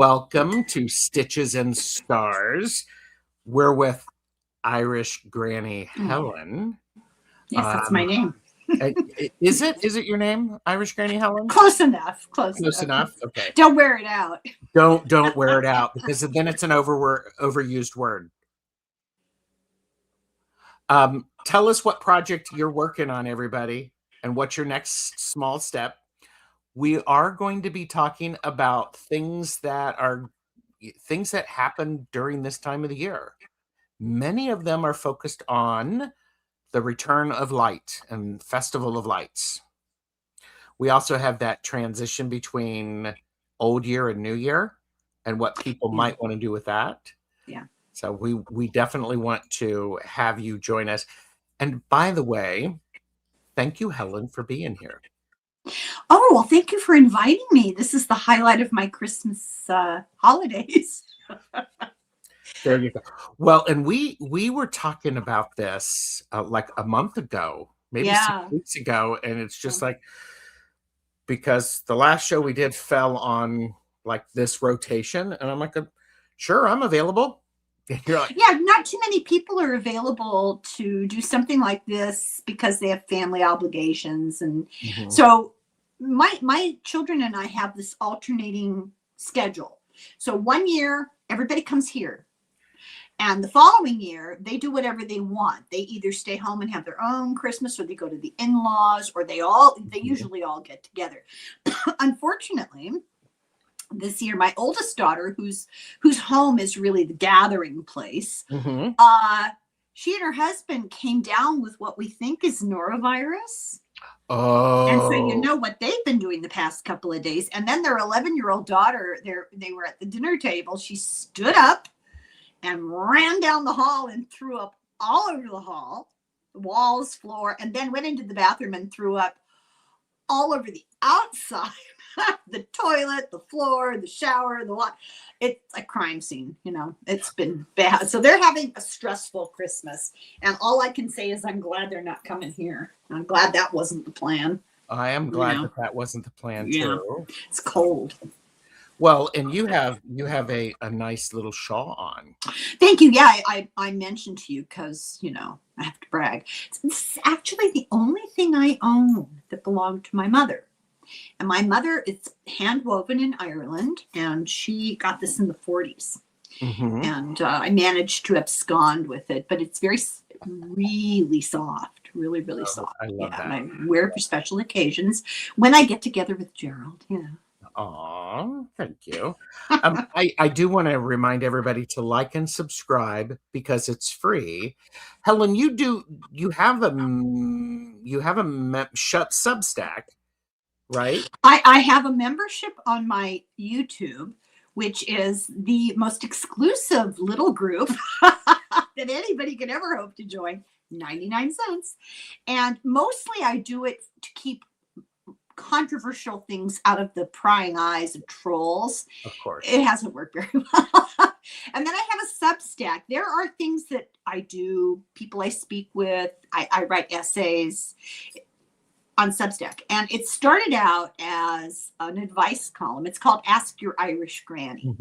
Welcome to Stitches and Stars. We're with Irish Granny Helen. Yes, that's my name. Is it your name, Irish Granny Helen? Close enough. Close enough. Okay. Don't wear it out. Don't wear it out, because then it's an overused word. Tell us what project you're working on, everybody, and what's your next small step. We are going to be talking about things that happen during this time of the year. Many of them are focused on the return of light and Festival of Lights. We also have that transition between Old Year and New Year and what people might want to do with that. Yeah. So we definitely want to have you join us. And by the way, thank you, Helen, for being here. Oh, well, thank you for inviting me. This is the highlight of my Christmas holidays. There you go. Well, and we were talking about this like a month ago, maybe 6 weeks ago, and it's just like, because the last show we did fell on like this rotation, and I'm like, sure, I'm available. You're like, yeah, not too many people are available to do something like this because they have family obligations, and so my children and I have this alternating schedule. So 1 year everybody comes here, and the following year they do whatever they want. They either stay home and have their own Christmas, or they go to the in-laws, or they usually all get together. Unfortunately, this year, my oldest daughter, whose home is really the gathering place, she and her husband came down with what we think is norovirus. Oh. And so you know what they've been doing the past couple of days. And then their 11-year-old daughter, they were at the dinner table. She stood up and ran down the hall and threw up all over the hall, the walls, floor, and then went into the bathroom and threw up all over the outside. The toilet, the floor, the shower, the lot. It's a crime scene, it's been bad. So they're having a stressful Christmas. And all I can say is I'm glad they're not coming here. I'm glad that wasn't the plan. I am glad that wasn't the plan too. It's cold. Well, and you have a nice little shawl on. Thank you. Yeah, I mentioned to you because, I have to brag. This is actually the only thing I own that belonged to my mother. And my mother, it's hand woven in Ireland, and she got this in the 40s. And I managed to abscond with it, but it's really soft, really, really soft. I love that. And I wear it for special occasions when I get together with Gerald. Aw, thank you. I do want to remind everybody to like and subscribe because it's free. Helen, you have a Substack, right? I have a membership on my YouTube, which is the most exclusive little group that anybody could ever hope to join. 99 cents. And mostly I do it to keep controversial things out of the prying eyes of trolls. Of course. It hasn't worked very well. And then I have a Substack. There are things that I do, people I speak with. I write essays on Substack. And it started out as an advice column. It's called Ask Your Irish Granny.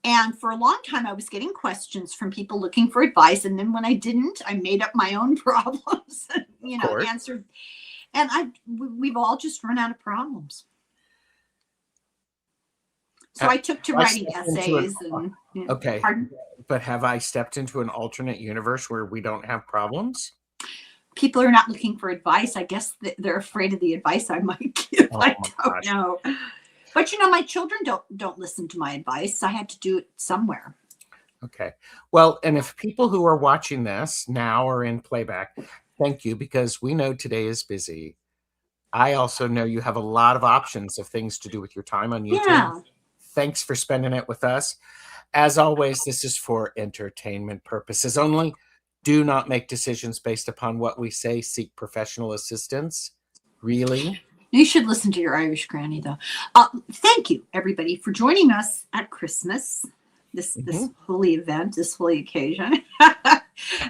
And for a long time, I was getting questions from people looking for advice. And then when I didn't, I made up my own problems and, answered. And we've all just run out of problems. So I took to writing essays. Okay. Pardon? But have I stepped into an alternate universe where we don't have problems? People are not looking for advice. I guess they're afraid of the advice I might give. I don't know. But my children don't listen to my advice. I had to do it somewhere. Okay. Well, and if people who are watching this now are in playback, thank you, because we know today is busy. I also know you have a lot of options of things to do with your time on YouTube. Yeah. Thanks for spending it with us. As always, this is for entertainment purposes only. Do not make decisions based upon what we say. Seek professional assistance. Really? You should listen to your Irish Granny, though. Thank you, everybody, for joining us at Christmas. This holy event, this holy occasion.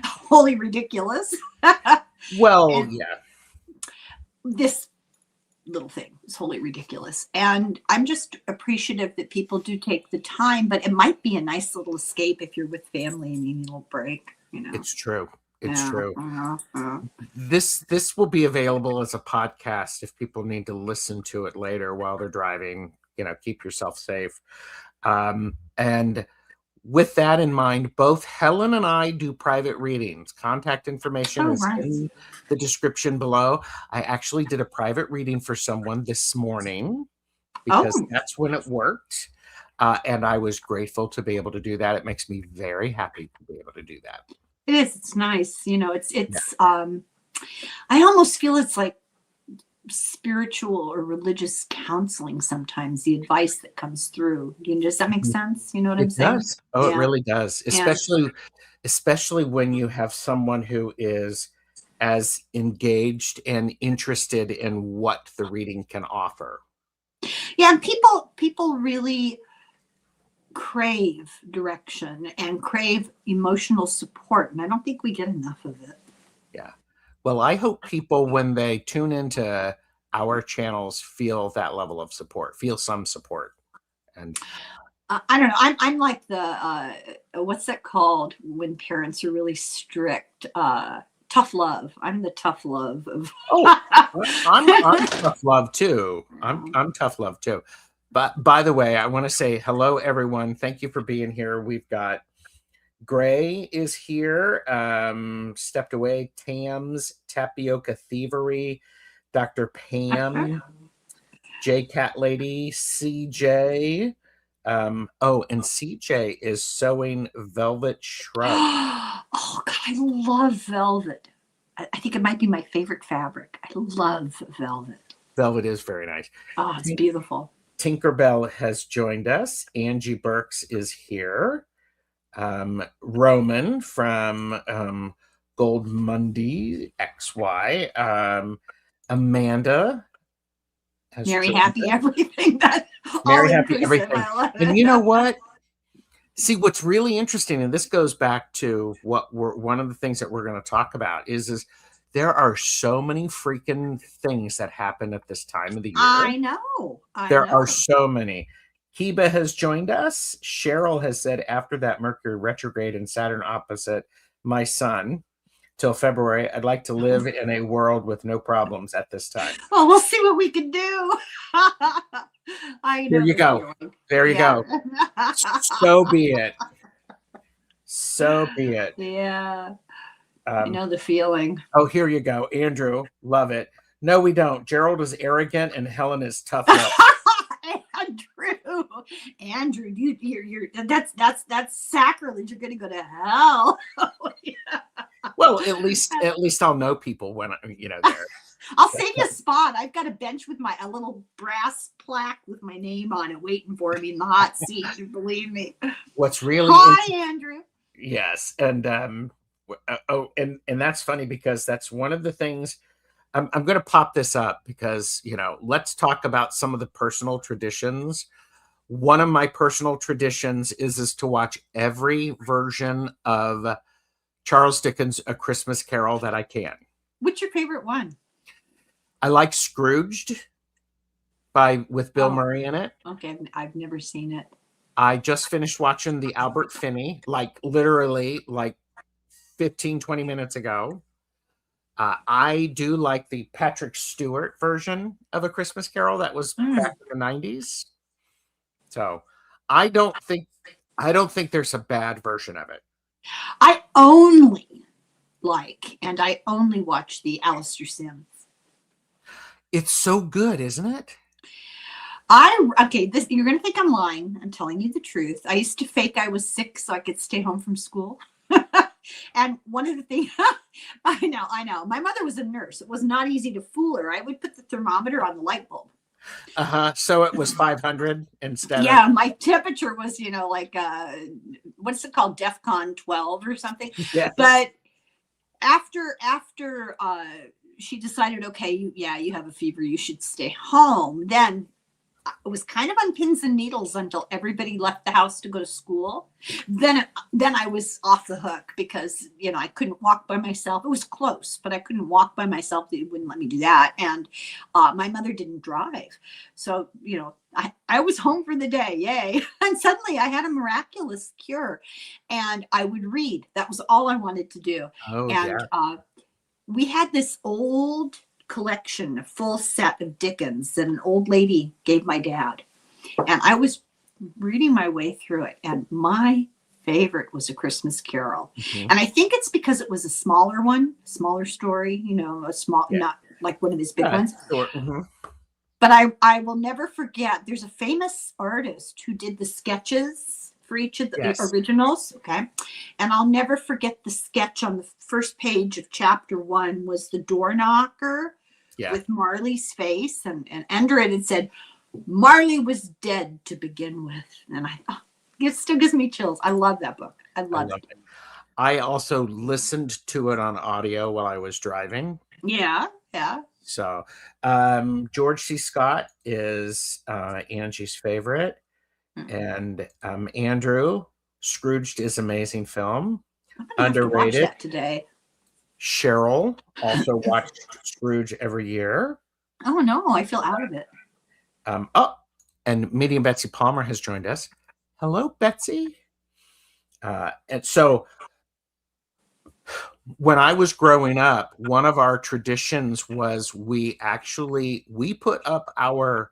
Holy ridiculous. Well, yeah. This little thing. It's wholly ridiculous. And I'm just appreciative that people do take the time, but it might be a nice little escape if you're with family and you need a little break, you know. It's true. It's true. This will be available as a podcast if people need to listen to it later while they're driving. You know, keep yourself safe. And with that in mind, both Helen and I do private readings. Contact information is in the description below. I actually did a private reading for someone this morning because that's when it worked. And I was grateful to be able to do that. It makes me very happy to be able to do that. It is. It's nice. You know, it's I almost feel it's like spiritual or religious counseling sometimes, the advice that comes through. Does that make sense? You know what I'm saying? Does. Oh, it really does. Especially when you have someone who is as engaged and interested in what the reading can offer. Yeah, and people really crave direction and crave emotional support, and I don't think we get enough of it. Yeah. Well, I hope people, when they tune into our channels, feel that level of support, feel some support. And I don't know. I'm like the what's that called when parents are really strict? Tough love. I'm the tough love of. I'm tough love too. I'm tough love too. But by the way, I want to say hello, everyone. Thank you for being here. We've got Gray is here. Stepped away. Tams, Tapioca Thievery, Dr. Pam, J Cat Lady, CJ. And CJ is sewing velvet shrub. Oh God, I love velvet. I think it might be my favorite fabric. I love velvet. Velvet is very nice. Oh, it's beautiful. Tinkerbell has joined us. Angie Burks is here. Roman from Gold Mundi XY. Amanda has Mary Happy Everything. Mary Happy Everything. And you know what? See, what's really interesting, and this goes back to one of the things that we're going to talk about is there are so many freaking things that happen at this time of the year. I know. There are so many. Heba has joined us. Cheryl has said, after that Mercury retrograde and Saturn opposite my sun till February, I'd like to live in a world with no problems at this time. Well, we'll see what we can do. I know. There you go. There you go. So be it. So be it. Yeah. I know the feeling. Oh, here you go. Andrew, love it. No, we don't. Gerald is arrogant and Helen is tough. Andrew, you're that's sacrilege. You're gonna go to hell. Well, at least I'll know people when there. I'll save you a spot. I've got a bench with a little brass plaque with my name on it, waiting for me in the hot seat. You believe me? What's really Andrew. Yes, and and that's funny because that's one of the things. I'm going to pop this up because, let's talk about some of the personal traditions. One of my personal traditions is to watch every version of Charles Dickens' A Christmas Carol that I can. What's your favorite one? I like Scrooged with Bill Murray in it. Okay, I've never seen it. I just finished watching the Albert Finney, literally 15, 20 minutes ago. I do like the Patrick Stewart version of A Christmas Carol that was back in the 90s. So I don't think there's a bad version of it. I only watch the Alistair Sims. It's so good, isn't it? You're gonna think I'm lying. I'm telling you the truth. I used to fake I was sick so I could stay home from school. And one of the things, I know. My mother was a nurse. It was not easy to fool her. I would put the thermometer on the light bulb. So it was 500 instead. Yeah, my temperature was, what's it called, DEFCON 12 or something. Yeah. But after she decided, okay, you have a fever, you should stay home. Then it was kind of on pins and needles until everybody left the house to go to school. Then I was off the hook because, you know, I couldn't walk by myself. It was close, but I couldn't walk by myself. They wouldn't let me do that. And my mother didn't drive. So, you know, I was home for the day. Yay. And suddenly I had a miraculous cure and I would read. That was all I wanted to do. Oh, And yeah. we had this old collection, a full set of Dickens that an old lady gave my dad. And I was reading my way through it. And my favorite was A Christmas Carol. Mm-hmm. And I think it's because it was a smaller one, smaller story, you know, a small, not like one of his big ones. Sure. Mm-hmm. But I will never forget, there's a famous artist who did the sketches for each of the originals. Okay. And I'll never forget the sketch on the first page of chapter 1 was the door knocker with Marley's face. And under it said, Marley was dead to begin with. And I thought, it still gives me chills. I love that book. I love it. I also listened to it on audio while I was driving. Yeah. Yeah. So George C. Scott is Angie's favorite. And Andrew, Scrooged is amazing film. Underrated. Watch that today. Cheryl also watched Scrooge every year. Oh no, I feel out of it. And Medium Betsy Palmer has joined us. Hello, Betsy. And so when I was growing up, one of our traditions was we put up our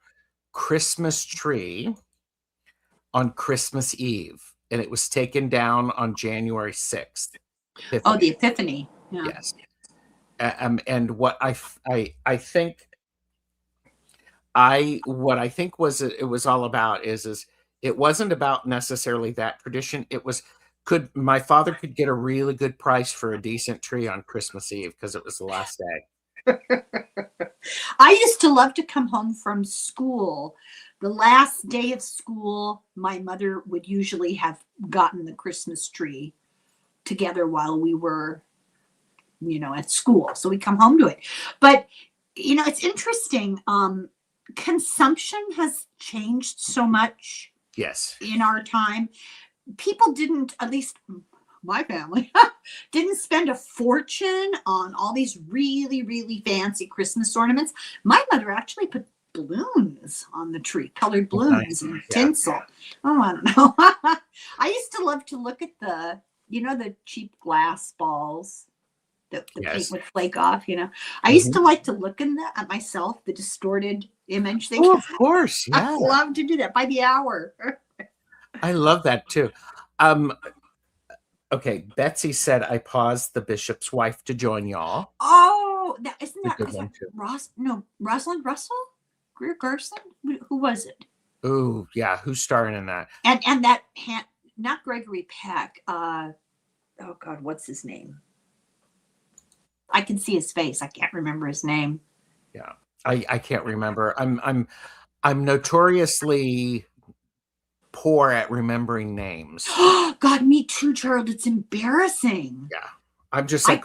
Christmas tree on Christmas Eve, and it was taken down on January 6th. Epiphany. Oh, the Epiphany. Yeah. Yes. And what I think was it was all about is it wasn't about necessarily that tradition. It was my father could get a really good price for a decent tree on Christmas Eve because it was the last day. I used to love to come home from school. The last day of school, my mother would usually have gotten the Christmas tree together while we were, you know, at school. So we come home to it. But, you know, it's interesting. Consumption has changed so much. Yes. In our time. People didn't, at least my family, didn't spend a fortune on all these really, really fancy Christmas ornaments. My mother actually put balloons on the tree, colored balloons and tinsel. Oh, I don't know. I used to love to look at the cheap glass balls that the paint would flake off, you know. I used to like to look at myself, the distorted image thing. Oh, of course. Yeah. I love to do that by the hour. I love that too. Okay, Betsy said I paused the bishop's wife to join y'all. Oh, isn't that Rosalind Russell? Greer Garson? Who was it? Oh, yeah. Who's starring in that? And that not Gregory Peck. Oh God, what's his name? I can see his face. I can't remember his name. Yeah, I can't remember. I'm notoriously poor at remembering names. God, me too, Gerald. It's embarrassing. Yeah, I'm just like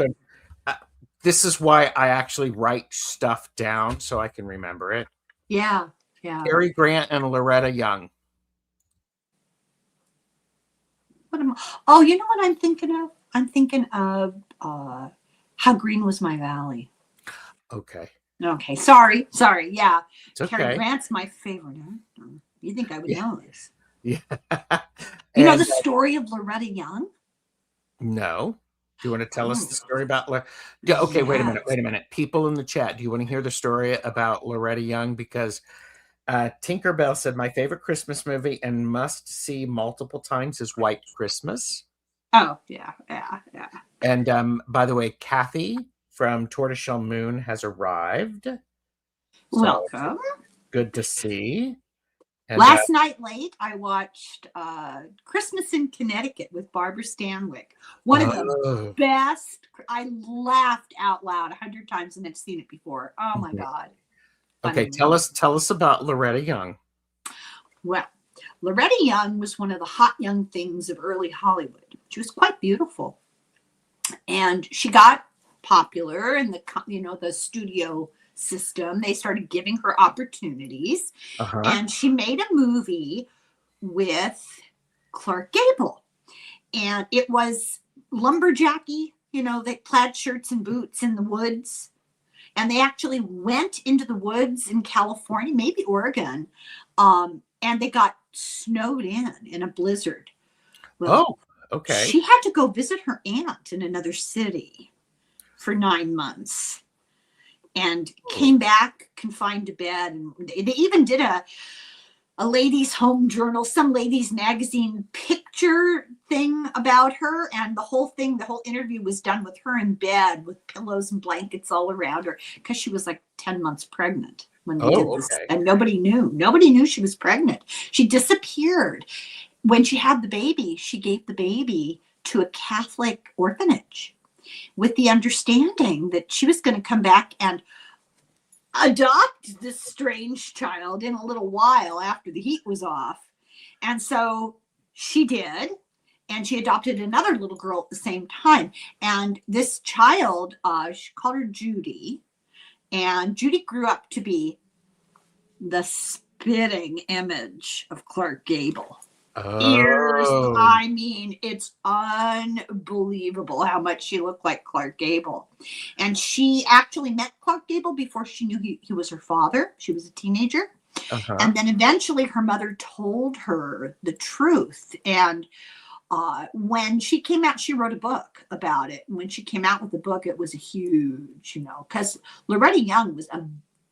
this is why I actually write stuff down so I can remember it. Yeah. Cary Grant and Loretta Young. You know what I'm thinking of? I'm thinking of How Green Was My Valley. Okay. Sorry. Yeah. It's okay. Cary Grant's my favorite. Huh? You think I would know this? Yeah. You know the story of Loretta Young? No. Do you want to tell us the story about Okay, wait a minute. People in the chat, do you want to hear the story about Loretta Young? Because Tinkerbell said my favorite Christmas movie and must see multiple times is White Christmas. Oh, yeah. And by the way, Kathy from Tortoiseshell Moon has arrived. So welcome. Good to see. And, last night late, I watched Christmas in Connecticut with Barbara Stanwyck. One of the best. I laughed out loud 100 times and I've seen it before. Oh my God. Okay, tell us about Loretta Young. Well, Loretta Young was one of the hot young things of early Hollywood. She was quite beautiful. And she got popular in the studio system. They started giving her opportunities. Uh-huh. And she made a movie with Clark Gable. And it was lumberjacky, they plaid shirts and boots in the woods. And they actually went into the woods in California, maybe Oregon, and they got snowed in a blizzard. Well, okay. She had to go visit her aunt in another city for 9 months and came back confined to bed. And they even did a ladies' home journal, some ladies' magazine picture thing about her. And the whole interview was done with her in bed with pillows and blankets all around her because she was like 10 months pregnant when they did this. Okay. And nobody knew she was pregnant. She disappeared. When she had the baby, she gave the baby to a Catholic orphanage with the understanding that she was going to come back and adopt this strange child in a little while after the heat was off. And so she did. And she adopted another little girl at the same time. And this child, she called her Judy. And Judy grew up to be the spitting image of Clark Gable. Ears, I mean, it's unbelievable how much she looked like Clark Gable. And she actually met Clark Gable before she knew he was her father. She was a teenager. And then eventually her mother told her the truth. And when she came out, she wrote a book about it. And when she came out with the book, it was a huge, because Loretta Young was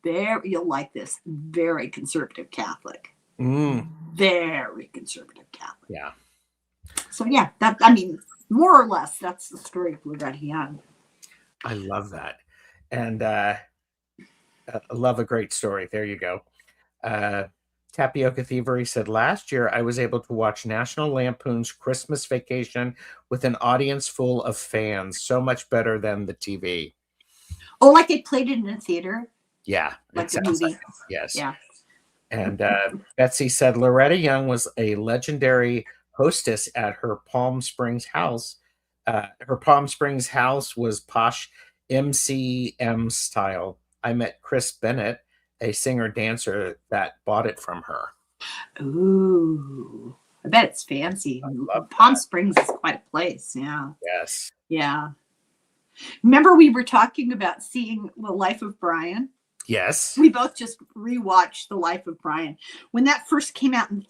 you'll like this, very conservative Catholic. Very conservative Catholic. Yeah. So yeah, more or less, that's the story of Loretta Young. I love that. And I love a great story. There you go. Tapioca Thievery said, last year I was able to watch National Lampoon's Christmas Vacation with an audience full of fans. So much better than the TV. Oh, like they played it in a theater? Yeah. Like the movie? Like, yes. Yeah. And Betsy said Loretta Young was a legendary hostess at her Palm Springs house. Her Palm Springs house was posh MCM style. I met Chris Bennett, a singer-dancer that bought it from her. Ooh, I bet it's fancy. Palm Springs is quite a place. Yeah. Yes. Yeah. Remember we were talking about seeing The Life of Brian? Yes. We both just rewatched The Life of Brian. When that first came out in the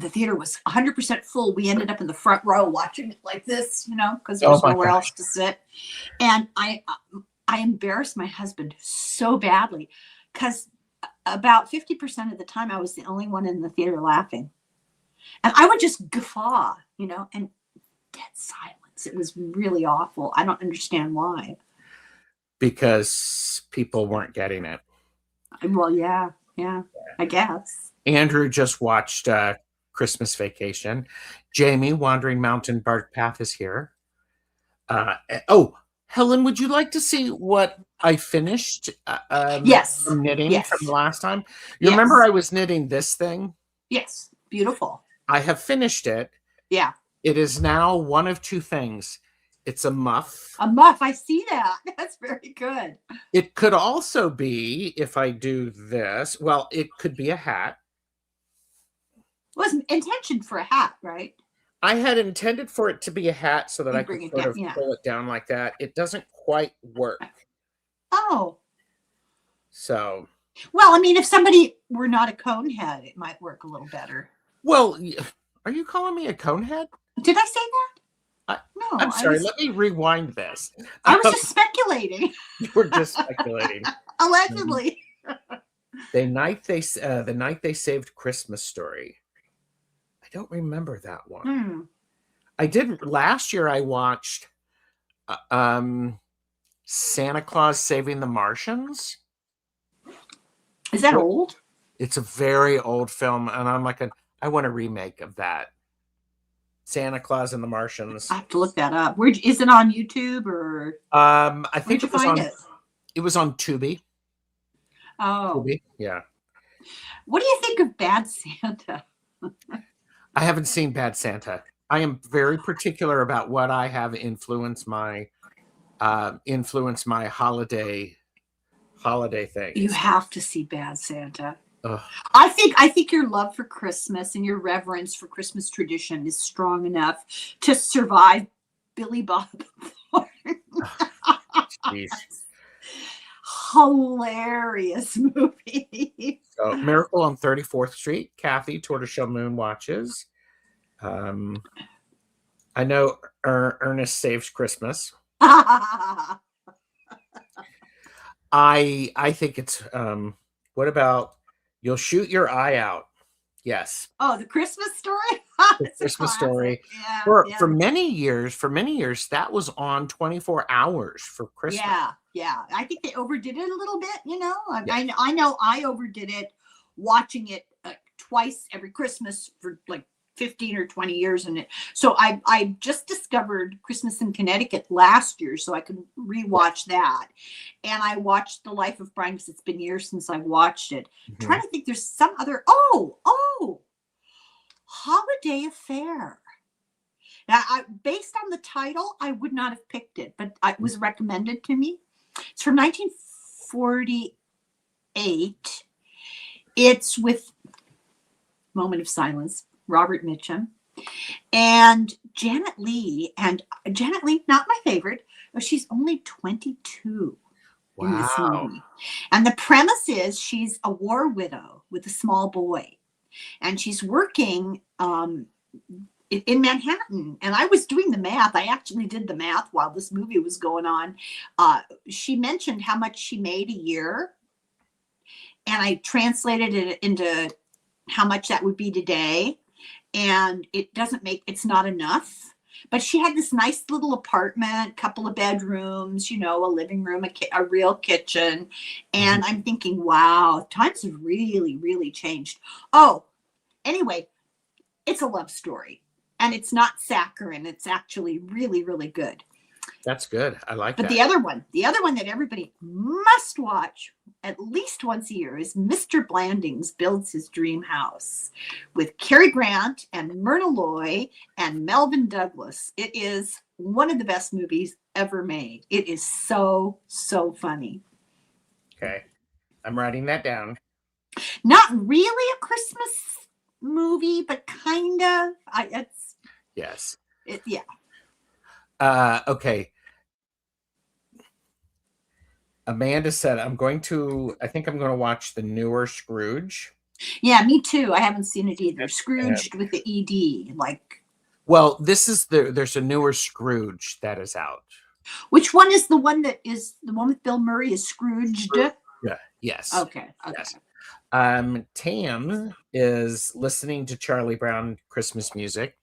theater was 100% full. We ended up in the front row watching it like this, because there was nowhere else to sit. And I embarrassed my husband so badly because about 50% of the time I was the only one in the theater laughing. And I would just guffaw, and dead silence. It was really awful. I don't understand why. Because people weren't getting it. Well, yeah, I guess. Andrew just watched Christmas Vacation. Jamie, Wandering Mountain Bark Path, is here. Helen, would you like to see what I finished yes. knitting from the last time? You remember I was knitting this thing? Yes, beautiful. I have finished it. Yeah. It is now one of two things. It's a muff. A muff. I see that. That's very good. It could also be, if I do this, well, it could be a hat. It was intentioned for a hat, right? I had intended for it to be a hat so that I could sort of pull it down like that. It doesn't quite work. Oh. So. Well, if somebody were not a cone head, it might work a little better. Well, are you calling me a cone head? Did I say that? No, I'm sorry. Let me rewind this. I was just speculating. You were just speculating. Allegedly. The night they saved Christmas Story. I don't remember that one. I did last year. I watched Santa Claus Saving the Martians. Is that old? It's a very old film, and I'm like, I want a remake of that. Santa Claus and the Martians. I have to look that up. Where is it on YouTube or? I think it was on. It was on Tubi. Oh, Tubi? Yeah. What do you think of Bad Santa? I haven't seen Bad Santa. I am very particular about what I have influenced my holiday holiday thing. You have to see Bad Santa. Ugh. I think your love for Christmas and your reverence for Christmas tradition is strong enough to survive Billy Bob Thornton. Jeez. Hilarious movie. So, Miracle on 34th Street, Kathy, Tortoiseshell Moon watches. I know Ernest Saves Christmas. I think it's what about You'll Shoot Your Eye Out? Yes. Oh, the Christmas Story? The Christmas Story. Yeah, For many years, that was on 24 hours for Christmas. Yeah. I think they overdid it a little bit, you know. I know I overdid it watching it twice every Christmas for like 15 or 20 years in it. So I just discovered Christmas in Connecticut last year, so I could rewatch that. And I watched The Life of Brian because it's been years since I've watched it. Mm-hmm. Trying to think, there's some other. Oh, Holiday Affair. Now, based on the title, I would not have picked it, but it was recommended to me. It's from 1948. It's with, moment of silence, Robert Mitchum and Janet Leigh. And Janet Leigh, not my favorite. She's only 22 in this movie. And the premise is she's a war widow with a small boy. And she's working in Manhattan. And I was doing the math. I actually did the math while this movie was going on. She mentioned how much she made a year. And I translated it into how much that would be today. And it's not enough. But she had this nice little apartment, couple of bedrooms, you know, a living room, a real kitchen. And I'm thinking, wow, times have really, really changed. Oh, anyway, it's a love story. And it's not saccharine. It's actually really, really good. That's good. I like that. But the other one that everybody must watch at least once a year is Mr. Blandings Builds His Dream House with Cary Grant and Myrna Loy and Melvin Douglas. It is one of the best movies ever made. It is so, so funny. Okay. I'm writing that down. Not really a Christmas movie, but kind of. Yes. Yeah. Okay. Amanda said, I think I'm going to watch the newer Scrooge. Yeah, me too. I haven't seen it either. Scrooged with the ED. Well, there's a newer Scrooge that is out. Which one is the one with Bill Murray is Scrooged? Yeah. Yes. Okay. Yes. Tam is listening to Charlie Brown Christmas music.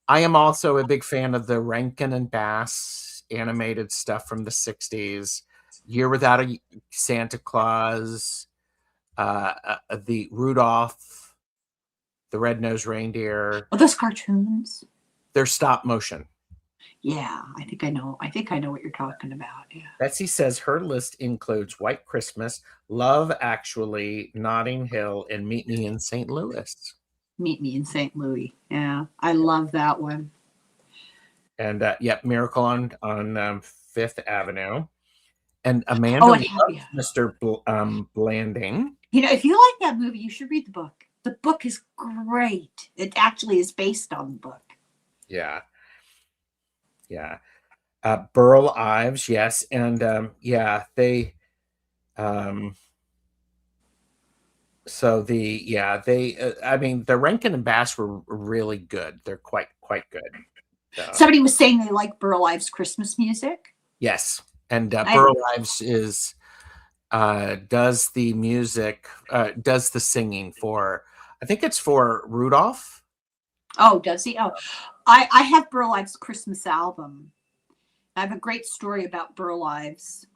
I am also a big fan of the Rankin and Bass animated stuff from the 60s. Year Without a Santa Claus, the Rudolph, the Red-Nosed Reindeer. Are those cartoons? They're stop motion. Yeah, I think I know what you're talking about. Yeah. Betsy says her list includes White Christmas, Love Actually, Notting Hill, and Meet Me in St. Louis. Meet Me in St. Louis. Yeah, I love that one. And Miracle on Fifth Avenue. And Amanda loves Mr. Blanding. You know, if you like that movie, you should read the book. The book is great. It actually is based on the book. Yeah. Yeah. Burl Ives, yes. And they the Rankin and Bass were really good. They're quite good. Somebody was saying they like Burl Ives' Christmas music. Yes. And Burl Ives does the music, does the singing for, I think it's for Rudolph. Oh, does he? Oh, I have Burl Ives' Christmas album. I have a great story about Burl Ives.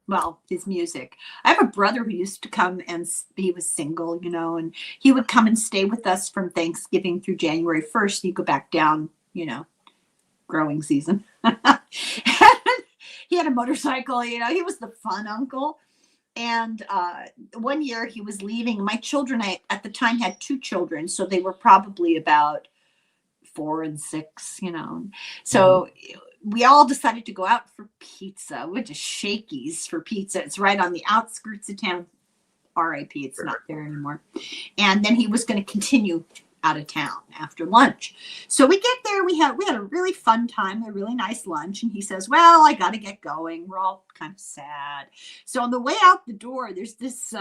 Well, his music. I have a brother who used to come, and he was single, you know, and he would come and stay with us from Thanksgiving through January 1st. He'd go back down, you know, growing season. He had a motorcycle, you know, he was the fun uncle. And one year he was leaving. My children, I at the time had 2 children, so they were probably about 4 and 6, you know. So we all decided to go out for pizza. We went to Shakey's for pizza. It's right on the outskirts of town. RIP, it's not there anymore. And then he was going to continue out of town after lunch. So we get there, we had a really fun time, a really nice lunch. And he says, well, I got to get going. We're all kind of sad. So on the way out the door, there's this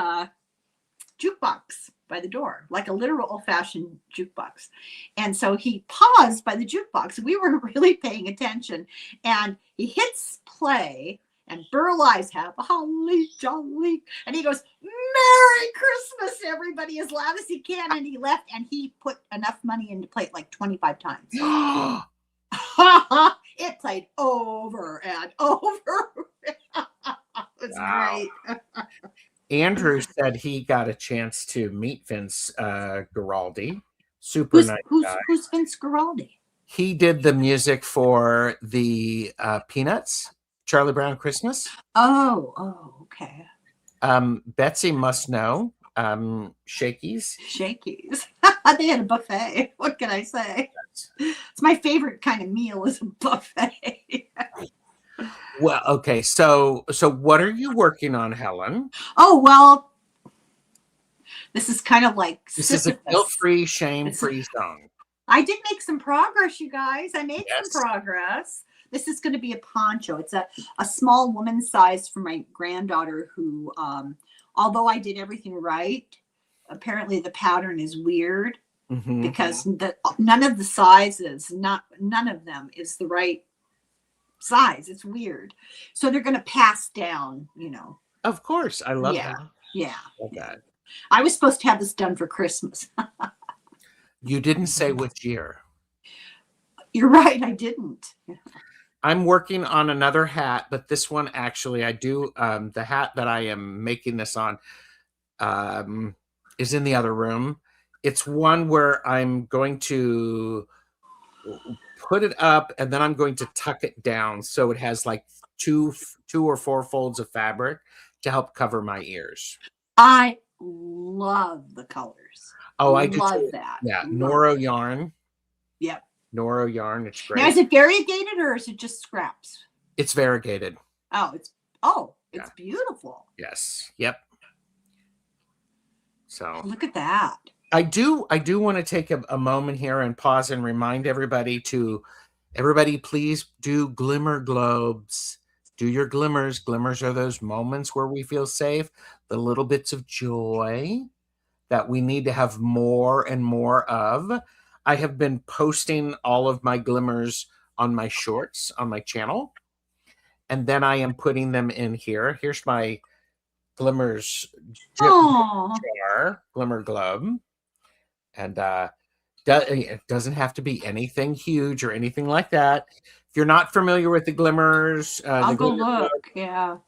jukebox by the door, like a literal old-fashioned jukebox. And so he paused by the jukebox. We weren't really paying attention. And he hits play, and Burl Ives have a holly jolly. And he goes, Merry Christmas, everybody, as loud as he can. And he left, and he put enough money in to play it like 25 times. It played over and over. It was great. Andrew said he got a chance to meet Vince Guaraldi. Super nice guy. Who's Vince Guaraldi? He did the music for the Peanuts, Charlie Brown Christmas. Oh, okay. Betsy must know. Shakey's. Shakey's. They had a buffet. What can I say? It's my favorite kind of meal is a buffet. Well, okay. So what are you working on, Helen? Oh, well, this is kind of like this is a guilt-free, shame-free song. I did make some progress, you guys. I made some progress. This is going to be a poncho. It's a small woman size for my granddaughter who, although I did everything right, apparently the pattern is weird because none of the sizes, none of them is the right size. It's weird. So they're going to pass down, Of course. I love that. Yeah. Love that. I was supposed to have this done for Christmas. You didn't say which year. You're right. I didn't. I'm working on another hat, but this one actually I do. The hat that I am making this on is in the other room. It's one where I'm going to put it up and then I'm going to tuck it down so it has like two or four folds of fabric to help cover my ears. I love the colors. Oh, I do love too. that. Yeah, Noro yarn. Yep. Noro yarn. It's great. Now, is it variegated or is it just scraps? It's variegated. Oh, it's beautiful. Yes. Yep. So look at that. I do want to take a moment here and pause and remind everybody please do glimmer globes. Do your glimmers. Glimmers are those moments where we feel safe, the little bits of joy that we need to have more and more of. I have been posting all of my glimmers on my shorts on my channel, and then I am putting them in here. Here's my glimmers jar, glimmer globe. And it doesn't have to be anything huge or anything like that. If you're not familiar with the glimmers, I'll go look. Yeah,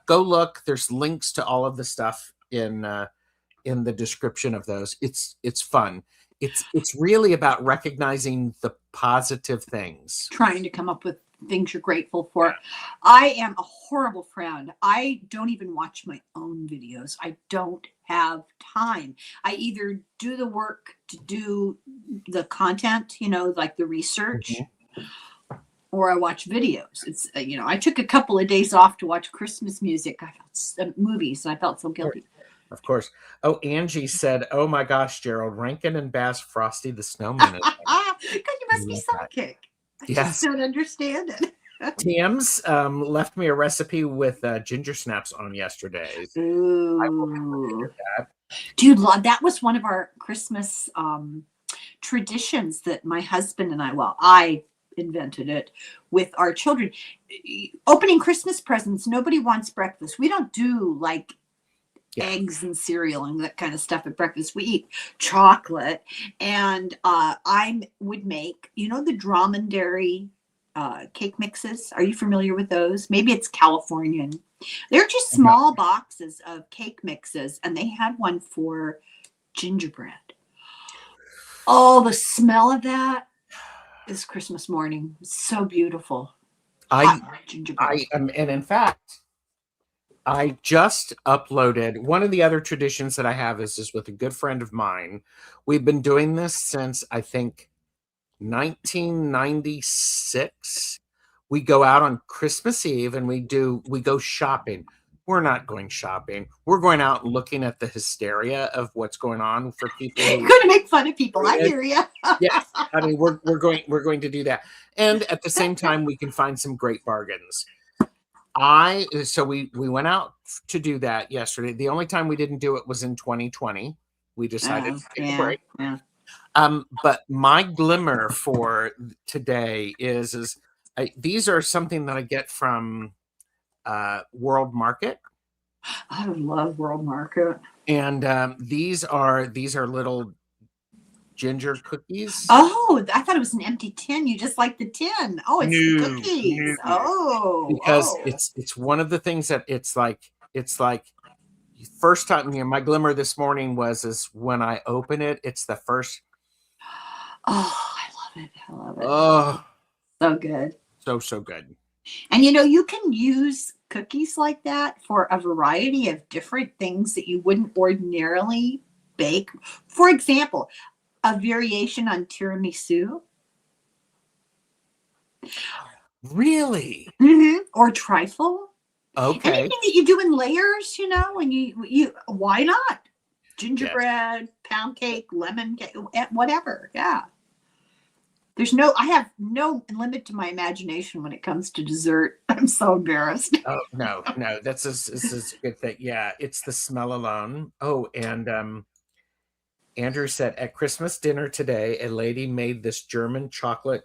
go look. There's links to all of the stuff in the description of those. It's fun. It's really about recognizing the positive things. Trying to come up with things you're grateful for. I am a horrible friend. I don't even watch my own videos. I don't have time. I either do the work to do the content, like the research, or I watch videos. It's I took a couple of days off to watch Christmas music. I felt movies, and I felt so guilty. Of course. Oh, Angie said, "Oh my gosh, Gerald, Rankin and Bass, Frosty the Snowman." God, you must be psychic. I just don't understand it. Tim's left me a recipe with ginger snaps on yesterday. Ooh. I will remember that. Dude, that was one of our Christmas traditions that my husband and I invented it with our children. Opening Christmas presents, nobody wants breakfast. We don't do like eggs and cereal and that kind of stuff at breakfast. We eat chocolate, and I would make, the Dromedary cake mixes. Are you familiar with those? Maybe it's Californian. They're just small boxes of cake mixes, and they had one for gingerbread. Oh, the smell of that is Christmas morning. It's so beautiful. Gingerbread. And in fact, I just uploaded one of the other traditions that I have is with a good friend of mine. We've been doing this since I think 1996. we go out on Christmas Eve and we go shopping. We're not going shopping. We're going out and looking at the hysteria of what's going on for people. You're going to make fun of people. I hear you. Yes, I mean we're going to do that, and at the same time we can find some great bargains. So we went out to do that yesterday. The only time we didn't do it was in 2020. We decided to take a break. Yeah. But my glimmer for today is these are something that I get from World Market. I love World Market. And these are little ginger cookies. Oh, I thought it was an empty tin. You just like the tin. Oh, it's the cookies. Because it's one of the things that it's like first time, my glimmer this morning is when I open it, it's the first. Oh, I love it. I love it. Oh, so good. So good. And you can use cookies like that for a variety of different things that you wouldn't ordinarily bake. For example, a variation on tiramisu. Really? Mm-hmm. Or trifle. Okay. Anything that you do in layers, and you why not? Gingerbread, pound cake, lemon cake, whatever. Yeah. I have no limit to my imagination when it comes to dessert. I'm so embarrassed. Oh, no, this is a good thing. Yeah, it's the smell alone. Oh, and Andrew said, at Christmas dinner today, a lady made this German chocolate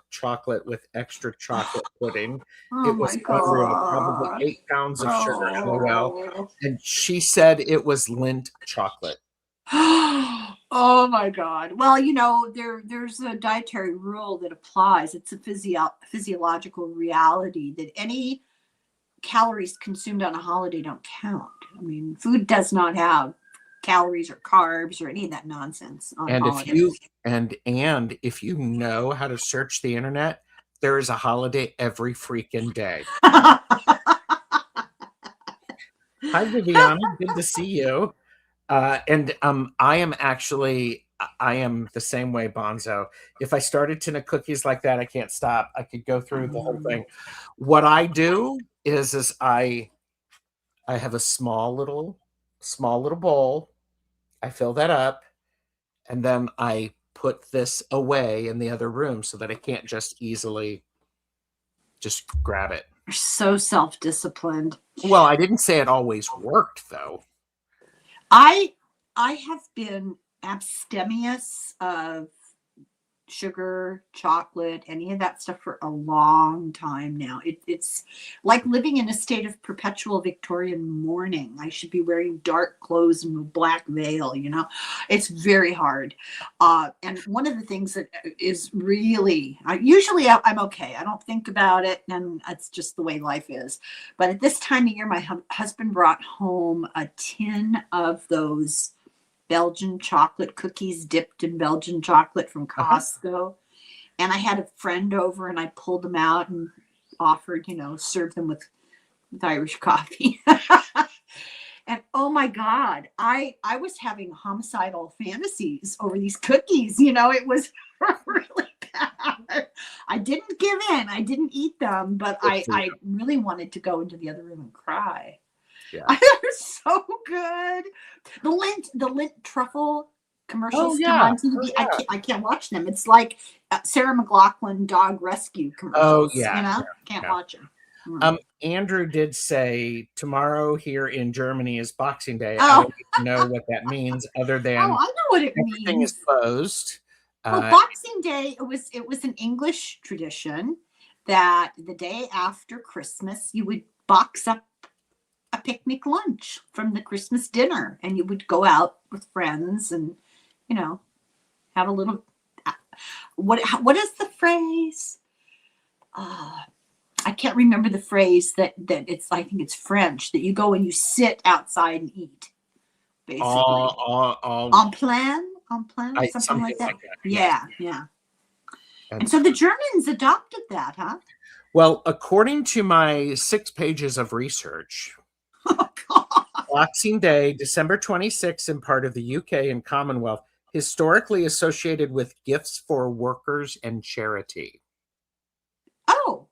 with extra chocolate pudding. Oh, it was unreal, probably 8 pounds of sugar, LOL. And she said it was Lindt chocolate. Oh my God. Well, there's a dietary rule that applies. It's a physiological reality that any calories consumed on a holiday don't count. I mean, food does not have calories or carbs or any of that nonsense on holidays. If you know how to search the internet, there is a holiday every freaking day. Hi, Viviana. Good to see you. I am the same way, Bonzo. If I started tin of cookies like that, I can't stop. I could go through the whole thing. What I do is I have a small little bowl. I fill that up, and then I put this away in the other room so that I can't just easily just grab it. You're so self-disciplined. Well, I didn't say it always worked, though. I have been abstemious of sugar, chocolate, any of that stuff for a long time now. It's like living in a state of perpetual Victorian mourning. I should be wearing dark clothes and a black veil, It's very hard. And one of the things that is really, usually I'm okay. I don't think about it, and it's just the way life is. But at this time of year, my husband brought home a tin of those Belgian chocolate cookies dipped in Belgian chocolate from Costco. And I had a friend over and I pulled them out and offered, served them with Irish coffee. And oh my God, I was having homicidal fantasies over these cookies. It was really bad. I didn't give in. I didn't eat them, but I really wanted to go into the other room and cry. Yeah. They're so good. The Lindt truffle commercials come on TV. I can't watch them. It's like Sarah McLachlan dog rescue commercials. Can't watch them. Andrew did say tomorrow here in Germany is Boxing Day. I don't even know what that means other than I know what it means. Everything is closed. Well, Boxing Day, it was an English tradition that the day after Christmas you would box up a picnic lunch from the Christmas dinner, and you would go out with friends and have a little what is the phrase? I can't remember the phrase that it's, I think it's French, that you go and you sit outside and eat, basically. En plan, something like that. Yeah. And so the Germans adopted that, huh? Well, according to my 6 pages of research, Boxing Day, December 26th, in part of the UK and Commonwealth, historically associated with gifts for workers and charity. Oh,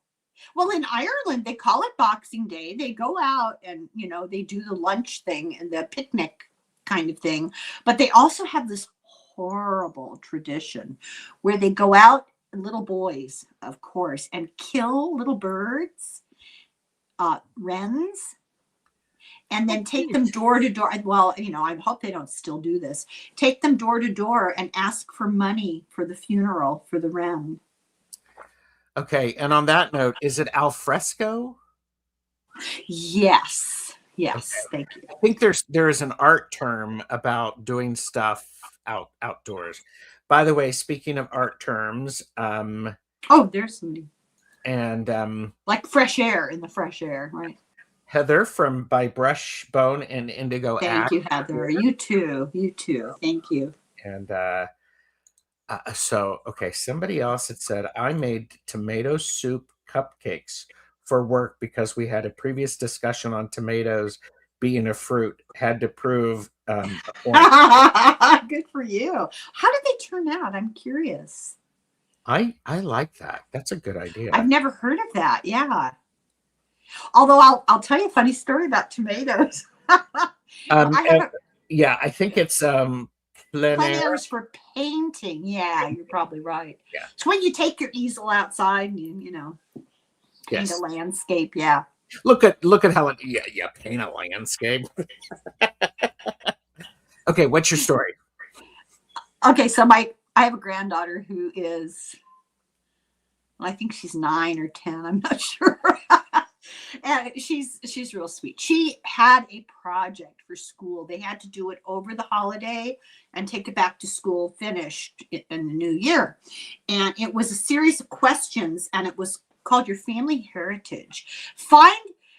Well, in Ireland, they call it Boxing Day. They go out and, they do the lunch thing and the picnic kind of thing. But they also have this horrible tradition where they go out, little boys, of course, and kill little birds, wrens, and then take them door to door. Well, I hope they don't still do this. Take them door to door and ask for money for the funeral for the wren. Okay, and on that note, is it al fresco? Yes. Okay. Thank you. I think there is an art term about doing stuff outdoors. By the way, speaking of art terms, there's somebody. And like fresh air, in the fresh air, right? Heather by Brush Bone and Indigo. Thank you, Heather. You too. Thank you. And so, okay, somebody else had said, I made tomato soup cupcakes for work because we had a previous discussion on tomatoes being a fruit. Had to prove a point. Good for you. How did they turn out? I'm curious. I like that. That's a good idea. I've never heard of that. Yeah. Although I'll tell you a funny story about tomatoes. I think it's plein air is for painting. Yeah, you're probably right. Yeah. It's when you take your easel outside and you paint a landscape. Yeah. Look at Helen. Yeah, paint a landscape. Okay, what's your story? Okay, so I have a granddaughter who is, I think she's 9 or 10. I'm not sure. And she's real sweet. She had a project for school. They had to do it over the holiday and take it back to school finished in the new year. And it was a series of questions, and it was called Your Family Heritage. Find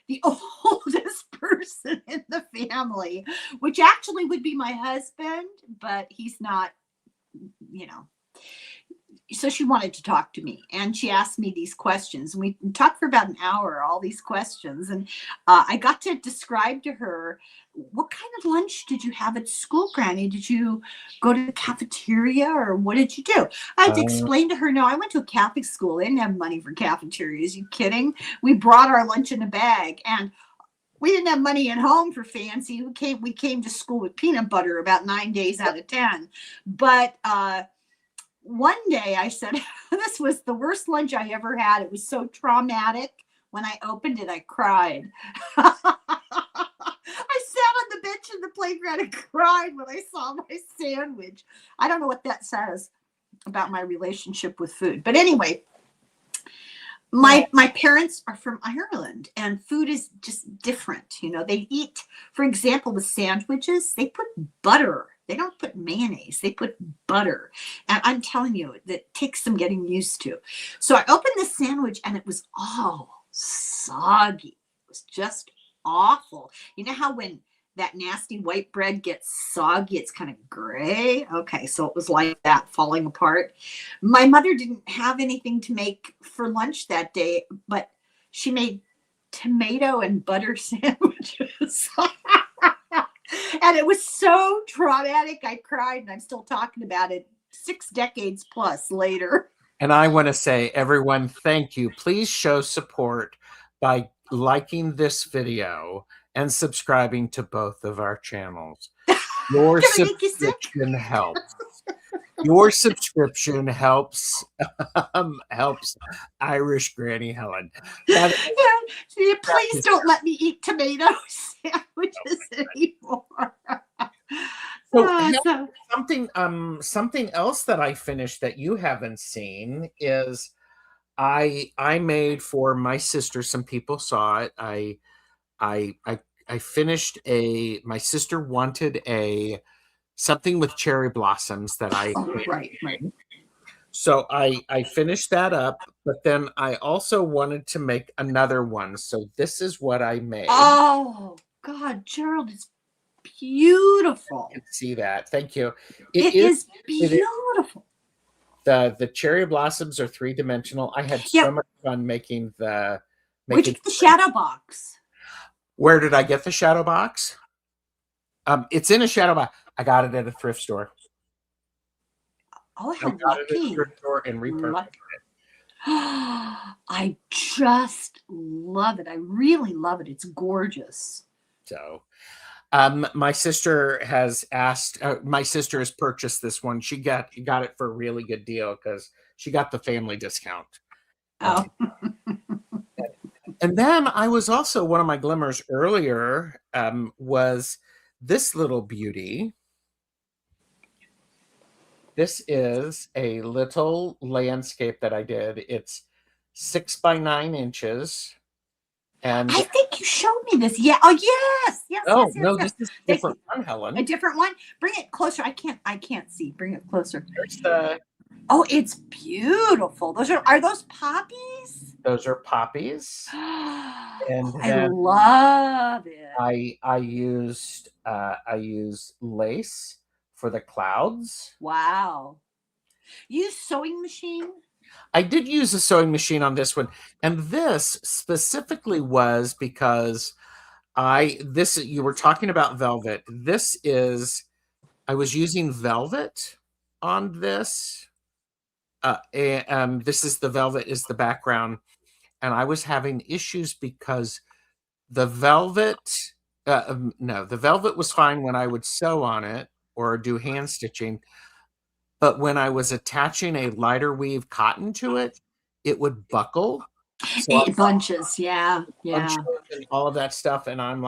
the oldest person in the family, which actually would be my husband, but he's not, So she wanted to talk to me, and she asked me these questions, and we talked for about an hour, all these questions. And I got to describe to her, what kind of lunch did you have at school, Granny? Did you go to the cafeteria, or what did you do? I had to explain to her, no, I went to a Catholic school. They didn't have money for cafeterias. You kidding? We brought our lunch in a bag, and we didn't have money at home for fancy. We came to school with peanut butter about 9 days out of 10. But one day I said, this was the worst lunch I ever had. It was so traumatic. When I opened it, I cried. I sat on the bench in the playground and cried when I saw my sandwich. I don't know what that says about my relationship with food. But anyway, my parents are from Ireland, and food is just different. They eat, for example, the sandwiches, they put butter. They don't put mayonnaise. They put butter. And I'm telling you, that takes some getting used to. So I opened the sandwich, and it was all soggy. It was just awful. You know how when that nasty white bread gets soggy, it's kind of gray? Okay, so it was like that, falling apart. My mother didn't have anything to make for lunch that day, but she made tomato and butter sandwiches. And it was so traumatic. I cried, and I'm still talking about it 6 decades plus later. And I want to say, everyone, thank you. Please show support by liking this video and subscribing to both of our channels. Your subscription helps. Your subscription helps Irish Granny Helen. Please don't let me eat tomato sandwiches anymore. Something else that I finished that you haven't seen is I made for my sister. Some people saw it. I finished my sister wanted something with cherry blossoms that I right. So I finished that up, but then I also wanted to make another one. So this is what I made. Oh God, Gerald, it's beautiful. You can see that. Thank you. It is beautiful. The cherry blossoms are 3-dimensional. I had so much fun making the. Where'd you get the shadow box? Where did I get the shadow box? It's in a shadow box. I got it at a thrift store. Oh, how lucky! At a thrift store and repurposed it. I just love it. I really love it. It's gorgeous. So, my sister has purchased this one. She got it for a really good deal because she got the family discount. Oh. And then I was also, one of my glimmers earlier was this little beauty. This is a little landscape that I did. It's 6 by 9 inches. And I think you showed me this. Yeah. Oh, yes. Yes. oh, yes, yes, no, yes. this is a different one, Helen. A different one? Bring it closer. I can't see. Bring it closer. There's the... Oh, it's beautiful. Are those poppies? Those are poppies. And I love it. I used lace for the clouds. Wow. You use sewing machine? I did use a sewing machine on this one, and this specifically was because you were talking about velvet. I was using velvet on this. This is the velvet is the background, and I was having issues because the velvet, the velvet was fine when I would sew on it or do hand stitching. But when I was attaching a lighter weave cotton to it, it would buckle. So it bunches, yeah. And all of that stuff. And I was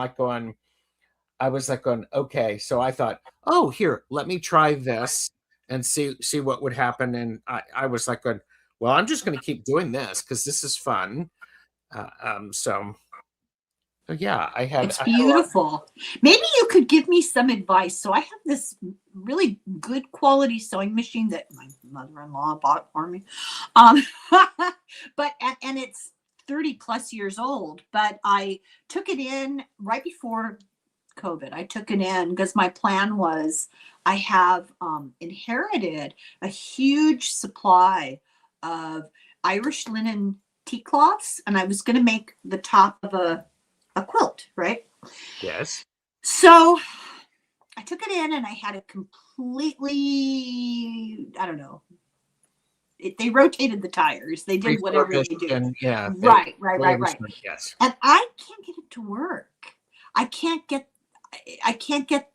like going, okay. So I thought, oh, here, let me try this and see what would happen. And I was like going, well, I'm just going to keep doing this because this is fun. So yeah, it's beautiful. Maybe you could give me some advice. So I have this really good quality sewing machine that my mother-in-law bought for me. But it's 30 plus years old, but I took it in right before COVID. I took it in because my plan was I have inherited a huge supply of Irish linen tea cloths, and I was going to make the top of a quilt, right? Yes. So I took it in and I had it completely, I don't know. They rotated the tires. They did whatever they do. Yeah. Right. Yes. And I can't get it to work. I can't get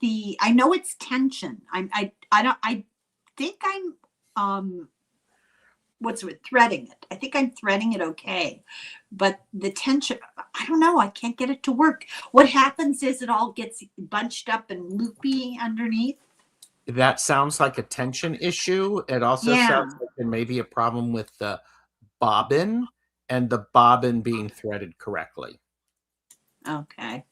the, I know it's tension. I think I'm threading it. I think I'm threading it okay, but the tension, I don't know. I can't get it to work. What happens is it all gets bunched up and loopy underneath. That sounds like a tension issue. It also sounds like there may be a problem with the bobbin and the bobbin being threaded correctly. Okay.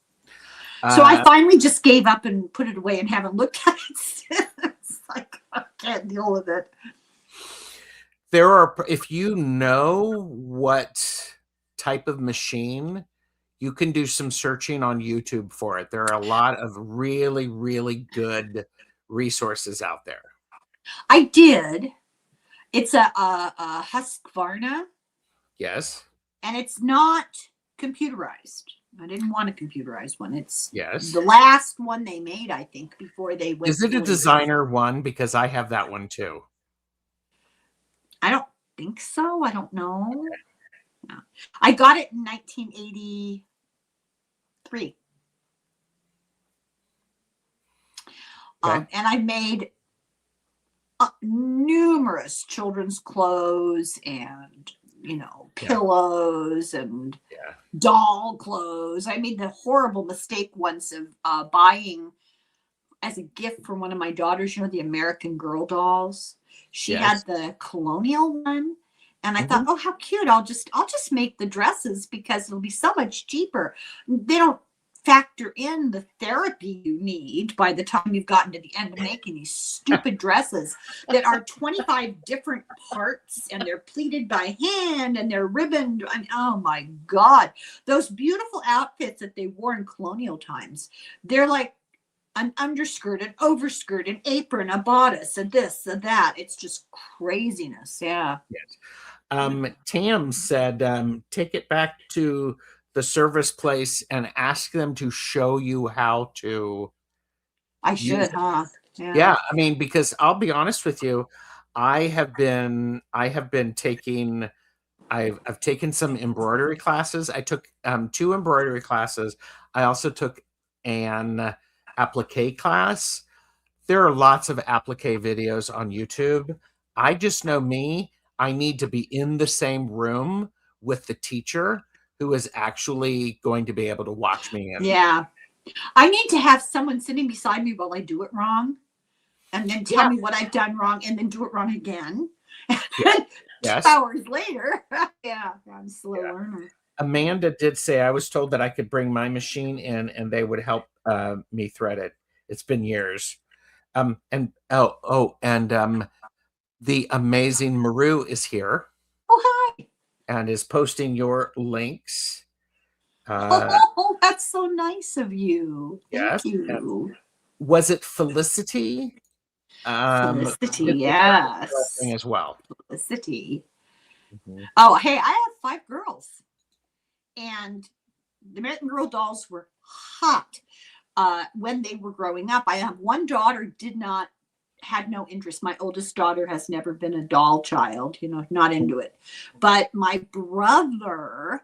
So I finally just gave up and put it away and haven't looked at it since. Like, I can't deal with it. If you know what type of machine, you can do some searching on YouTube for it. There are a lot of really, really good resources out there. I did. It's a Husqvarna. Yes. And it's not computerized. I didn't want a computerized one. It's the last one they made, I think, before they went. Is it a designer one? Because I have that one too. I don't think so. I don't know. Yeah. I got it in 1983. Okay. And I made numerous children's clothes and, pillows and doll clothes. I made the horrible mistake once of buying as a gift for one of my daughters, the American Girl dolls. She had the colonial one. And I thought, oh, how cute. I'll just make the dresses because it'll be so much cheaper. They don't factor in the therapy you need by the time you've gotten to the end of making these stupid dresses that are 25 different parts and they're pleated by hand and they're ribboned. I mean, oh my God, those beautiful outfits that they wore in colonial times, they're like an underskirt, an overskirt, an apron, a bodice, a this, a that. It's just craziness. Yeah. Yes. Tam said, take it back to the service place and ask them to show you how to. I should, huh? Yeah. I mean, because I'll be honest with you, I have been taking I've taken some embroidery classes. I took 2 embroidery classes. I also took an applique class. There are lots of applique videos on YouTube. I just know me, I need to be in the same room with the teacher who is actually going to be able to watch me. Yeah. I need to have someone sitting beside me while I do it wrong, and then tell me what I've done wrong, and then do it wrong again. Yes. 2 hours later. Yeah, I'm a slow learner. Amanda did say, I was told that I could bring my machine in and they would help me thread it. It's been years. And the amazing Maru is here. Oh, hi. And is posting your links. Oh, that's so nice of you. Thank you. Was it Felicity? Felicity, yes. As well. Felicity. Oh, hey, I have 5 girls. And the American Girl dolls were hot when they were growing up. I have one daughter had no interest. My oldest daughter has never been a doll child, not into it. But my brother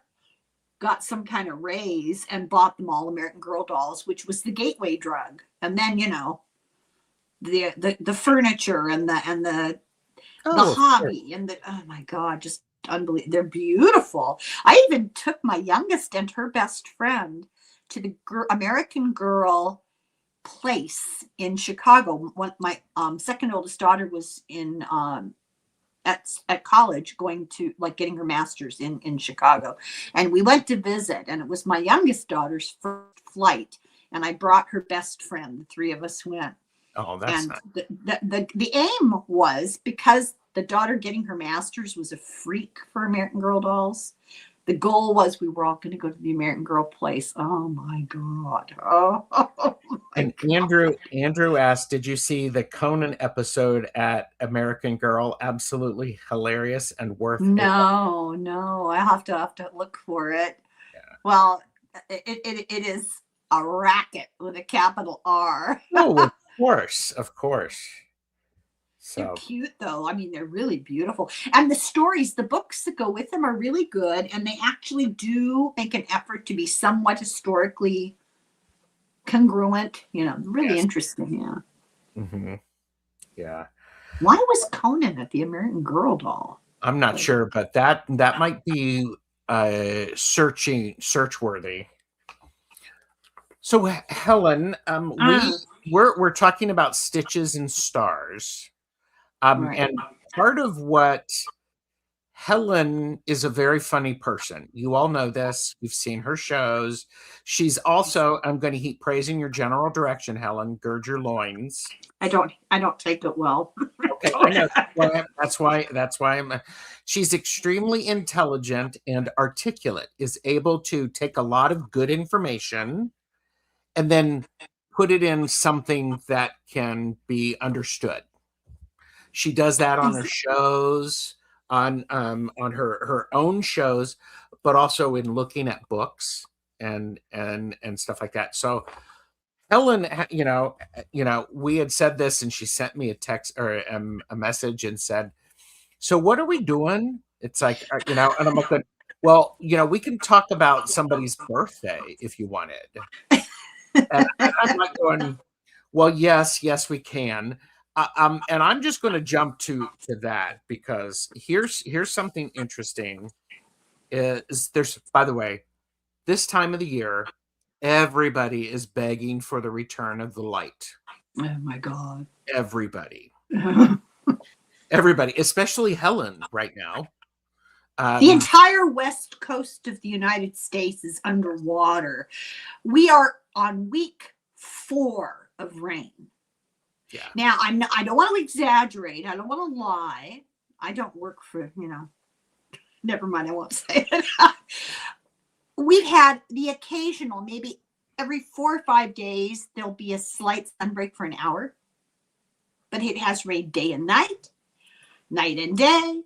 got some kind of raise and bought them all American Girl dolls, which was the gateway drug. And then, the furniture and the hobby and oh my God, just unbelievable. They're beautiful. I even took my youngest and her best friend to the American Girl place in Chicago. My second oldest daughter was in at college, going to getting her master's in Chicago, and we went to visit, and it was my youngest daughter's first flight, and I brought her best friend. The 3 of us went. Oh, that's nice. The aim was, because the daughter getting her master's was a freak for American Girl dolls, the goal was we were all going to go to the American Girl place. Oh my God. And Andrew asked, did you see the Conan episode at American Girl? Absolutely hilarious and worth it. No, I have to look for it. Yeah. Well, it is a racket with a capital R. Oh, of course. So. They're cute, though. I mean, they're really beautiful. And the stories, the books that go with them are really good. And they actually do make an effort to be somewhat historically congruent. Really interesting. Yeah. Mm-hmm. Yeah. Why was Conan at the American Girl doll? I'm not sure, but that might be search worthy. So, Helen, we're talking about stitches and stars. Right. And part of what Helen is a very funny person. You all know this. You've seen her shows. She's also, I'm going to heap praise in your general direction, Helen. Gird your loins. I don't take it well. Okay, I know. That's why she's extremely intelligent and articulate, is able to take a lot of good information and then put it in something that can be understood. She does that on her shows, on her own shows, but also in looking at books and stuff like that. So Helen, we had said this, and she sent me a text or a message and said, "So what are we doing?" It's like, and I'm like, well, we can talk about somebody's birthday if you wanted. And I'm like going, well, yes, we can. And I'm just going to jump to that, because here's something interesting. By the way, this time of the year, everybody is begging for the return of the light. Oh my God. Everybody, especially Helen right now. The entire west coast of the United States is underwater. We are on week 4 of rain. Yeah. Now, I don't want to exaggerate. I don't want to lie. I don't work for, never mind. I won't say it. We've had the occasional, maybe every 4 or 5 days, there'll be a slight sunbreak for an hour. But it has rained day and night and day.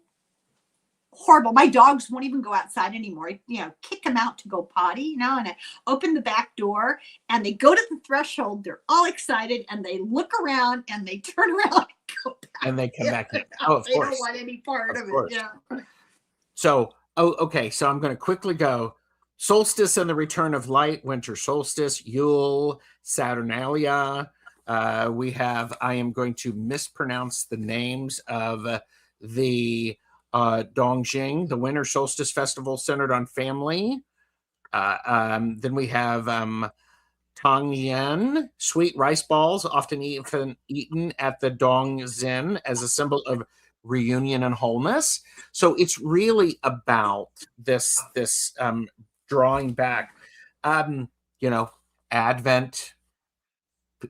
Horrible. My dogs won't even go outside anymore. Kick them out to go potty, and I open the back door, and they go to the threshold. They're all excited, and they look around, and they turn around and go back. And they come back in. Oh, of course. They don't want any part of it. Yeah. So Oh, okay. So I'm going to quickly go. Solstice and the return of light, winter solstice, Yule, Saturnalia. We have, I am going to mispronounce the names of the Dongjing, the winter solstice festival centered on family. Then we have Tang Yen, sweet rice balls, often eaten at the Dong Zin as a symbol of reunion and wholeness. So it's really about this drawing back, Advent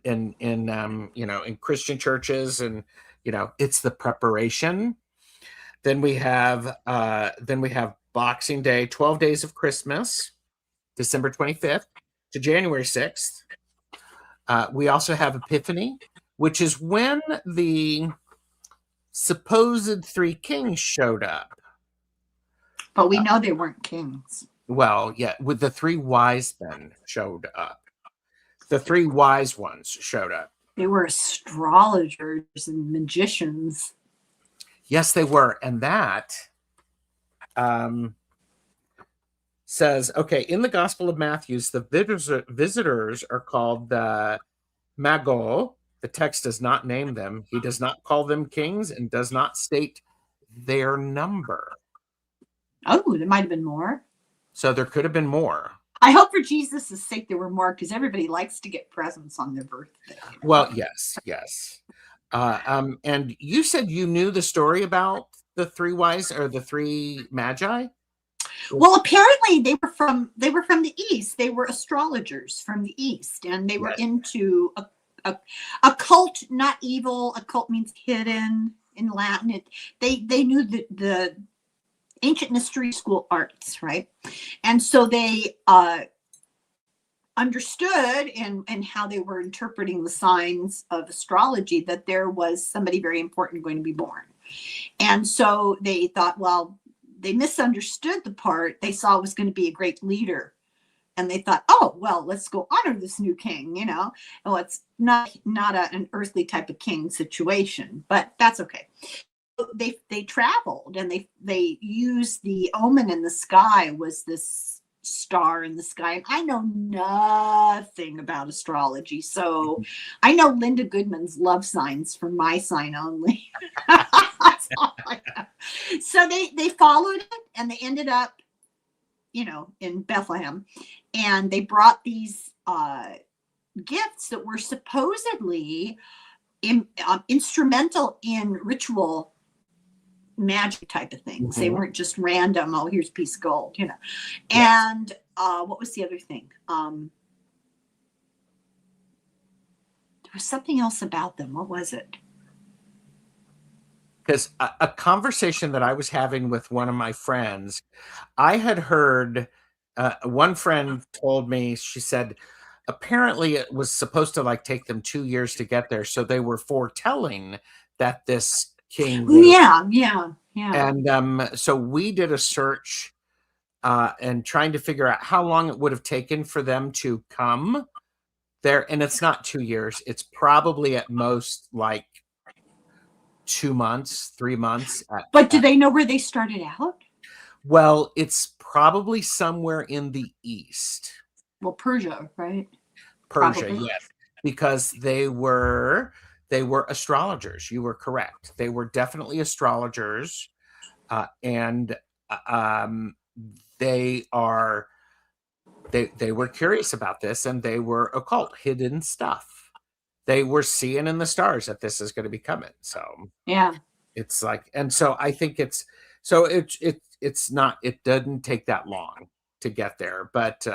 in Christian churches, and it's the preparation. Then we have Boxing Day, 12 days of Christmas, December 25th to January 6th. We also have Epiphany, which is when the supposed three kings showed up. But we know they weren't kings. Well, yeah, with the three wise men showed up. The three wise ones showed up. They were astrologers and magicians. Yes, they were. And that says, okay, in the Gospel of Matthew, the visitors are called the Magi. The text does not name them. He does not call them kings and does not state their number. Oh, there might have been more. So there could have been more. I hope for Jesus' sake there were more, because everybody likes to get presents on their birthday. Well, yes. And you said you knew the story about the three wise, or the three magi? Well, apparently they were from the East. They were astrologers from the East, and they were into a cult, not evil. Occult means hidden in Latin. They knew the ancient mystery school arts, right? And so they understood and how they were interpreting the signs of astrology, that there was somebody very important going to be born. And so they thought, well, they misunderstood the part they saw was going to be a great leader. And they thought, oh, well, let's go honor this new king, Well, it's not an earthly type of king situation, but that's okay. They traveled, and they used the omen in the sky was this star in the sky. And I know nothing about astrology, so I know Linda Goodman's love signs for my sign only. That's all I know. So they followed it, and they ended up, in Bethlehem, and they brought these gifts that were supposedly instrumental in ritual magic type of things. Mm-hmm. They weren't just random, oh, here's a piece of gold, Yes. And what was the other thing? There was something else about them. What was it? Because a conversation that I was having with one of my friends, I had heard, one friend told me, she said, apparently it was supposed to take them 2 years to get there. So they were foretelling that this king would, yeah. And so we did a search and trying to figure out how long it would have taken for them to come there. And it's not 2 years. It's probably at most 2 months, 3 months. But do they know where they started out? Well, it's probably somewhere in the East. Well, Persia, right? Persia, probably. Yes. Because they were astrologers. You were correct. They were definitely astrologers. And they were curious about this, and they were occult, hidden stuff. They were seeing in the stars that this is going to be coming. So yeah, it's and so I think it's not, it doesn't take that long to get there, but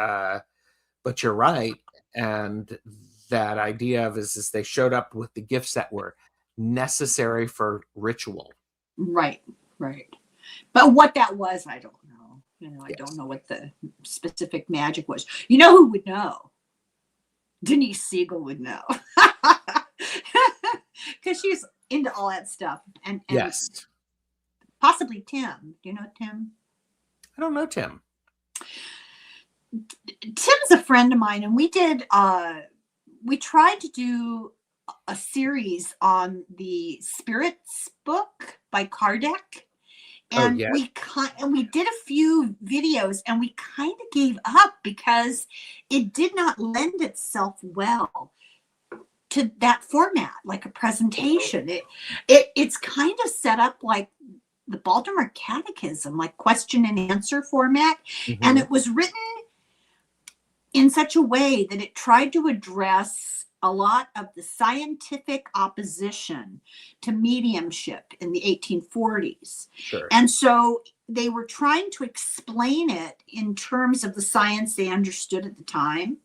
you're right. And that idea of is they showed up with the gifts that were necessary for ritual. Right. But what that was, I don't know. I don't know what the specific magic was. You know who would know? Denise Siegel would know. Because she's into all that stuff. And yes. Possibly Tim. Do you know Tim? I don't know Tim. Tim's a friend of mine, and we tried to do a series on the Spirits book by Kardec. And yeah. we did a few videos, and we kind of gave up because it did not lend itself well to that format, like a presentation. It's kind of set up like the Baltimore Catechism, like question and answer format. And it was written in such a way that it tried to address a lot of the scientific opposition to mediumship in the 1840s. Sure. And so they were trying to explain it in terms of the science they understood at the time.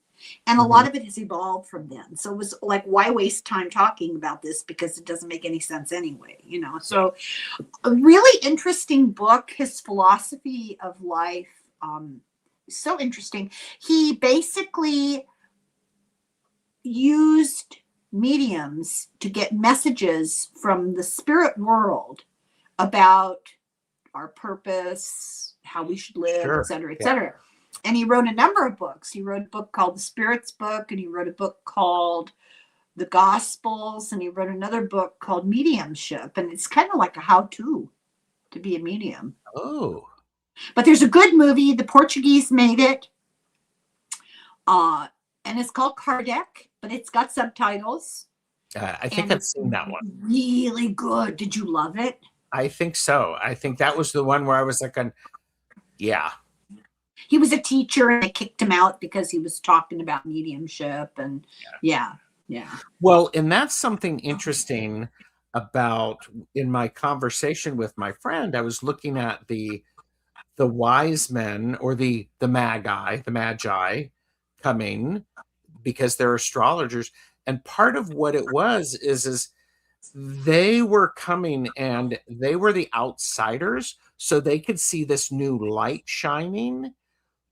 And a lot of it has evolved from then. So it was like, why waste time talking about this? Because it doesn't make any sense anyway, you know? So a really interesting book, his philosophy of life, so interesting. He basically used mediums to get messages from the spirit world about our purpose, how we should live, et cetera, et cetera. And he wrote a number of books. He wrote a book called The Spirit's Book, and he wrote a book called The Gospels, and he wrote another book called Mediumship. And it's kind of like a how-to be a medium. Oh. But there's a good movie. The Portuguese made it. And it's called Kardec, but it's got subtitles. I think I've seen that one. Really good. Did you love it? I think so. I think that was the one where I was like, yeah. He was a teacher, and they kicked him out because he was talking about mediumship. And yeah. Well, and that's something interesting about, in my conversation with my friend, I was looking at the wise men, or the Magi coming, because they're astrologers. And part of what it was is they were coming, and they were the outsiders, so they could see this new light shining.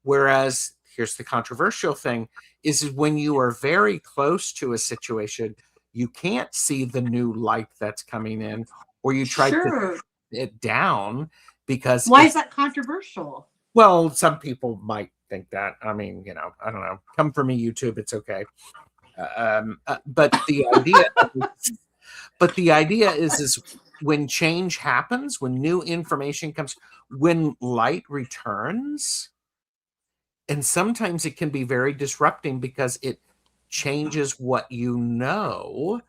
Whereas, here's the controversial thing, is when you are very close to a situation, you can't see the new light that's coming in, or you try to put it down, because why is that controversial? Well, some people might think that. I mean, you know, I don't know. Come for me, YouTube. It's okay. But the idea is when change happens, when new information comes, when light returns, and sometimes it can be very disrupting because it changes what you know,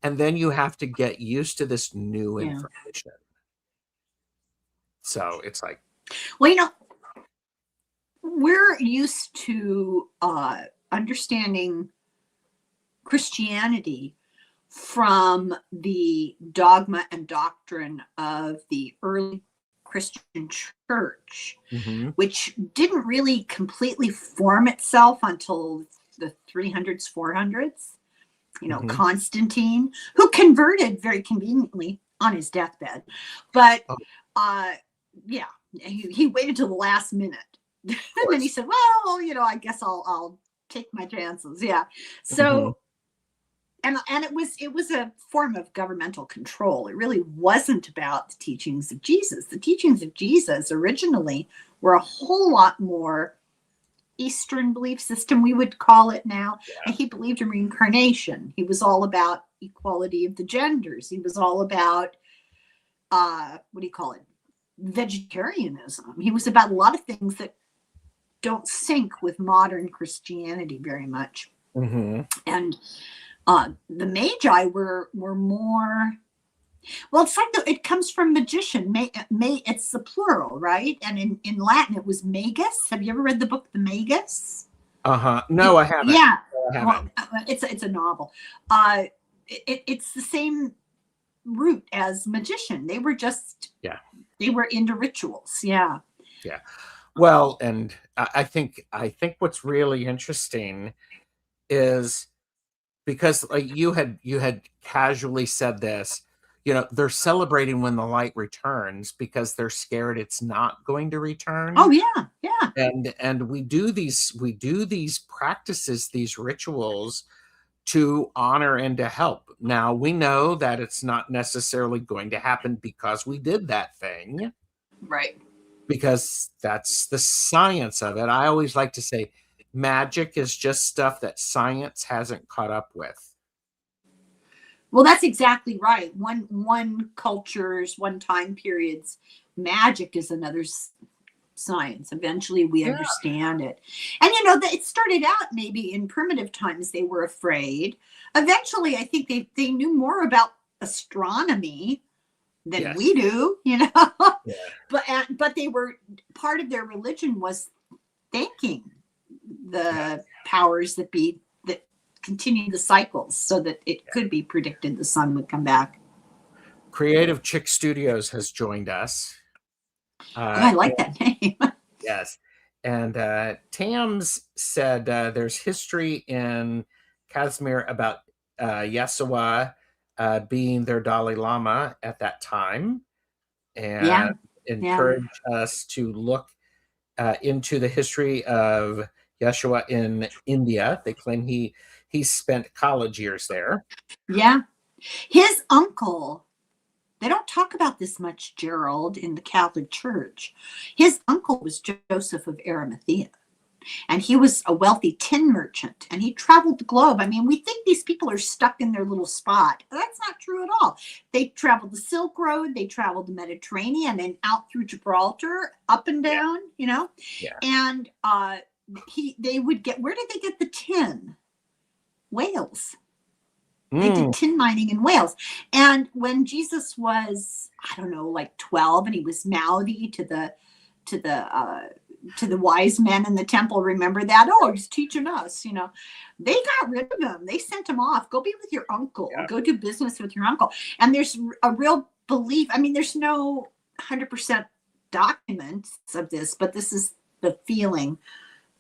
and then you have to get used to this new information. So it's like, well, you know, we're used to understanding Christianity from the dogma and doctrine of the early Christian church, which didn't really completely form itself until the 300s, 400s. You know, Constantine, who converted very conveniently on his deathbed. But yeah, he waited till the last minute. And then he said, well, you know, I guess I'll take my chances. Yeah. So and it was a form of governmental control. It really wasn't about the teachings of Jesus. The teachings of Jesus originally were a whole lot more Eastern belief system, we would call it now. And he believed in reincarnation. He was all about equality of the genders. He was all about what do you call it? Vegetarianism. He was about a lot of things that don't sync with modern Christianity very much. And the Magi were more, well, it's like it comes from magician. It's the plural, right? And in Latin, it was magus. Have you ever read the book The Magus? No, I haven't. Yeah, no, I haven't. Well, it's a novel. It's the same root as magician. They were just they were into rituals. Yeah. Well, and I think what's really interesting is, because like you had casually said this, you know, they're celebrating when the light returns because they're scared it's not going to return. Oh yeah. And we do these practices, these rituals, to honor and to help. Now, we know that it's not necessarily going to happen because we did that thing. Right. Because that's the science of it. I always like to say magic is just stuff that science hasn't caught up with. Well, that's exactly right. One cultures, one time periods magic is another science. Eventually we Yeah. understand it. And you know, that it started out maybe in primitive times they were afraid. Eventually I think they knew more about astronomy than Yes. we do, you know. Yeah. But they were, part of their religion was thanking the powers that be that continue the cycles so that it could be predicted the sun would come back. Creative Chick Studios has joined us. I like that name. Yes. And Tams said there's history in Kashmir about Yeshua being their Dalai Lama at that time, and encouraged us to look into the history of Yeshua in India. They claim he spent college years there. Yeah. His uncle, they don't talk about this much, Gerald, in the Catholic Church. His uncle was Joseph of Arimathea, and he was a wealthy tin merchant, and he traveled the globe. I mean, we think these people are stuck in their little spot. That's not true at all. They traveled the Silk Road, they traveled the Mediterranean, and out through Gibraltar, up and down, you know? Yeah. And they would get, where did they get the tin? Wales. They did tin mining in Wales. And when Jesus was, I don't know, like 12, and he was mouthy to the wise men in the temple, remember that? Oh, he's teaching us, you know. They got rid of him. They sent him off. Go be with your uncle. Yeah. Go do business with your uncle. And there's a real belief. I mean, there's no 100% documents of this, but this is the feeling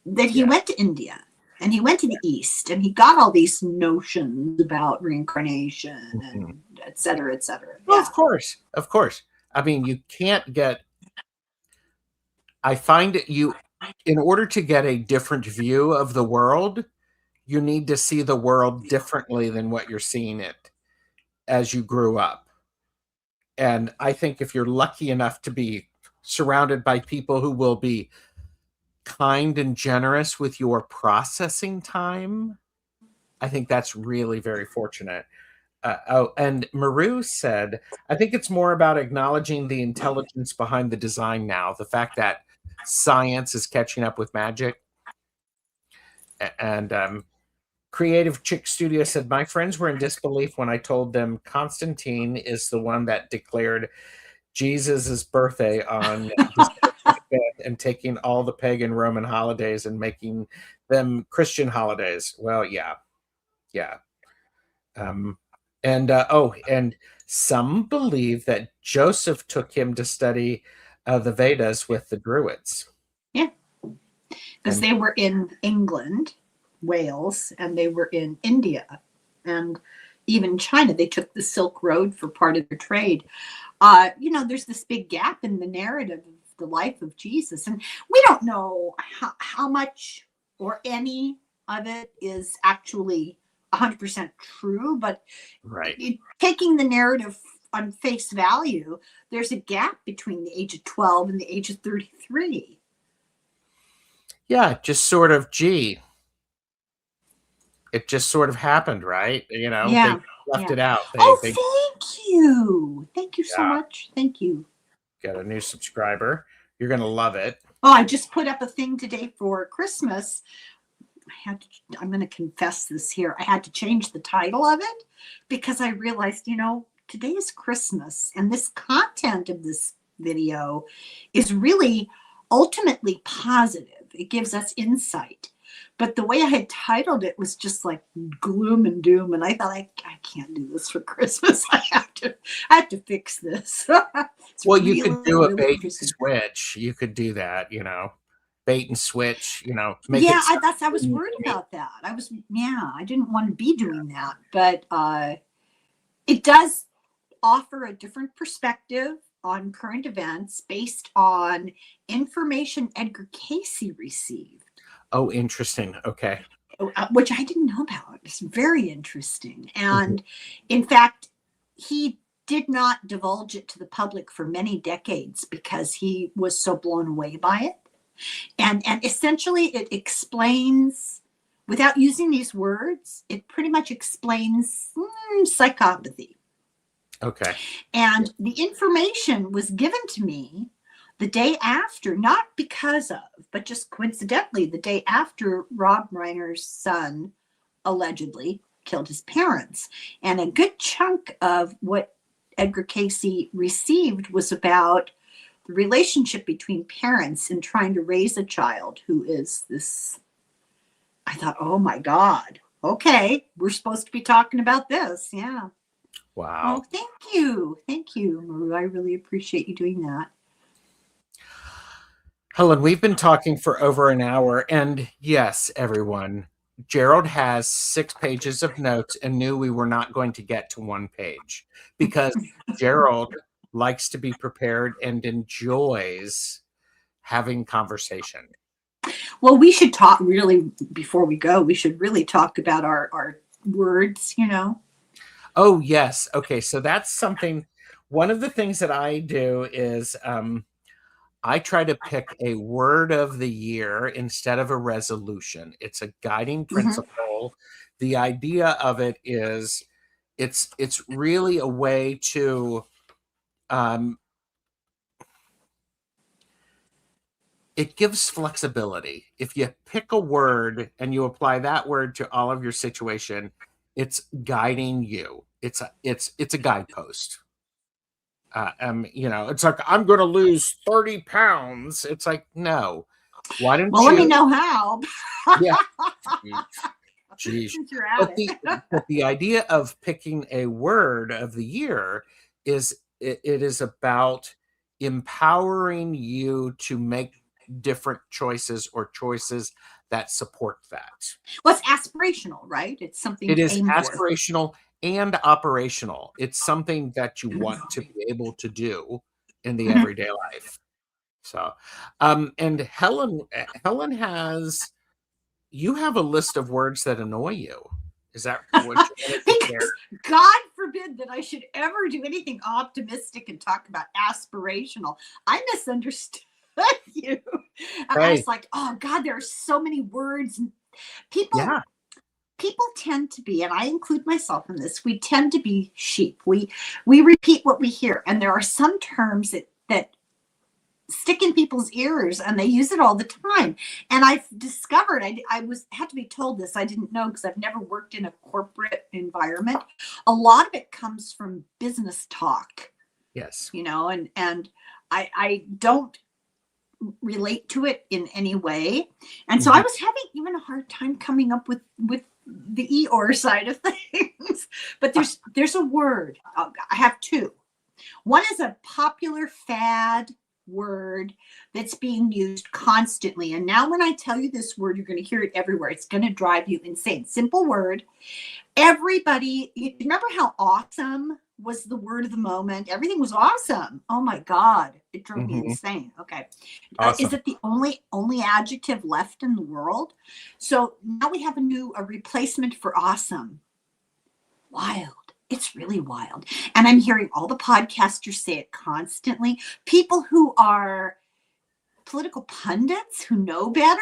that he went to India. And he went to the East, and he got all these notions about reincarnation and et cetera, et cetera. Well, of course. Of course. I mean, you can't get, I find it, in order to get a different view of the world, you need to see the world differently than what you're seeing it as you grew up. And I think if you're lucky enough to be surrounded by people who will be kind and generous with your processing time, I think that's really very fortunate. And Maru said, I think it's more about acknowledging the intelligence behind the design now, the fact that science is catching up with magic. And Creative Chick Studio said, my friends were in disbelief when I told them Constantine is the one that declared Jesus's birthday on December 25th and taking all the pagan Roman holidays and making them Christian holidays. Well, yeah. And some believe that Joseph took him to study the Vedas with the Druids. Yeah, because they were in England, Wales, and they were in India, and even China. They took the Silk Road for part of their trade. You know, there's this big gap in the narrative of the life of Jesus, and we don't know how much or any of it is actually 100% true, but taking the narrative on face value, there's a gap between the age of 12 and the age of 33. Yeah, just sort of, it just sort of happened, right? You know, they left it out. Thank you. Thank you so much. Thank you. Got a new subscriber. You're going to love it. Oh, I just put up a thing today for Christmas. I'm going to confess this here. I had to change the title of it because I realized, you know, today is Christmas, and this content of this video is really ultimately positive. It gives us insight. But the way I had titled it was just like gloom and doom. And I thought, I can't do this for Christmas. I have to fix this. Well, you could do a bait and switch. You could do that, you know. Bait and switch, you know. I was worried about that. I didn't want to be doing that, but it does offer a different perspective on current events based on information Edgar Casey received. Oh, interesting. Okay. Which I didn't know about. It's very interesting. And in fact, he did not divulge it to the public for many decades because he was so blown away by it. And essentially it explains, without using these words, it pretty much explains psychopathy. Okay. And the information was given to me the day after, not because of, but just coincidentally, the day after Rob Reiner's son allegedly killed his parents. And a good chunk of what Edgar Casey received was about the relationship between parents and trying to raise a child who is this. I thought, oh my God, okay, we're supposed to be talking about this. Yeah. Wow. Oh, thank you. Thank you, Maru. I really appreciate you doing that. Helen, we've been talking for over an hour. And yes, everyone, Gerald has 6 pages of notes and knew we were not going to get to 1 page because Gerald likes to be prepared and enjoys having conversation. Well, we should talk really, before we go, we should really talk about our words, you know? Oh, yes. Okay. So that's something, one of the things that I do is I try to pick a word of the year instead of a resolution. It's a guiding principle. The idea of it is it's really a way to it gives flexibility. If you pick a word and you apply that word to all of your situation, it's guiding you. It's a guidepost. You know, it's like, I'm going to lose 30 pounds. It's like, no. Why don't well, you? let me know how. Yeah. Jeez. But the idea of picking a word of the year is it is about empowering you to make different choices or choices that support that. Well, it's aspirational, right? It's something It to is aim aspirational and operational. It's something that you want to be able to do in the everyday life. So, and Helen has, you have a list of words that annoy you. Is that what you because God forbid that I should ever do anything optimistic and talk about aspirational. I misunderstood you. I was like, oh God, there are so many words. People tend to be, and I include myself in this, we tend to be sheep. We repeat what we hear. And there are some terms that stick in people's ears and they use it all the time. And I've discovered, I had to be told this, I didn't know because I've never worked in a corporate environment. A lot of it comes from business talk. Yes. You know, and I don't relate to it in any way. And so I was having even a hard time coming up with the Eeyore side of things. But there's a word. I have 2. One is a popular fad word that's being used constantly. And now when I tell you this word, you're going to hear it everywhere. It's going to drive you insane. Simple word. Everybody, you remember how awesome was the word of the moment? Everything was awesome. Oh my God. It drove me insane. Okay. Awesome. Is it the only adjective left in the world? So now we have a replacement for awesome. Wild. It's really wild. And I'm hearing all the podcasters say it constantly. People who are political pundits who know better,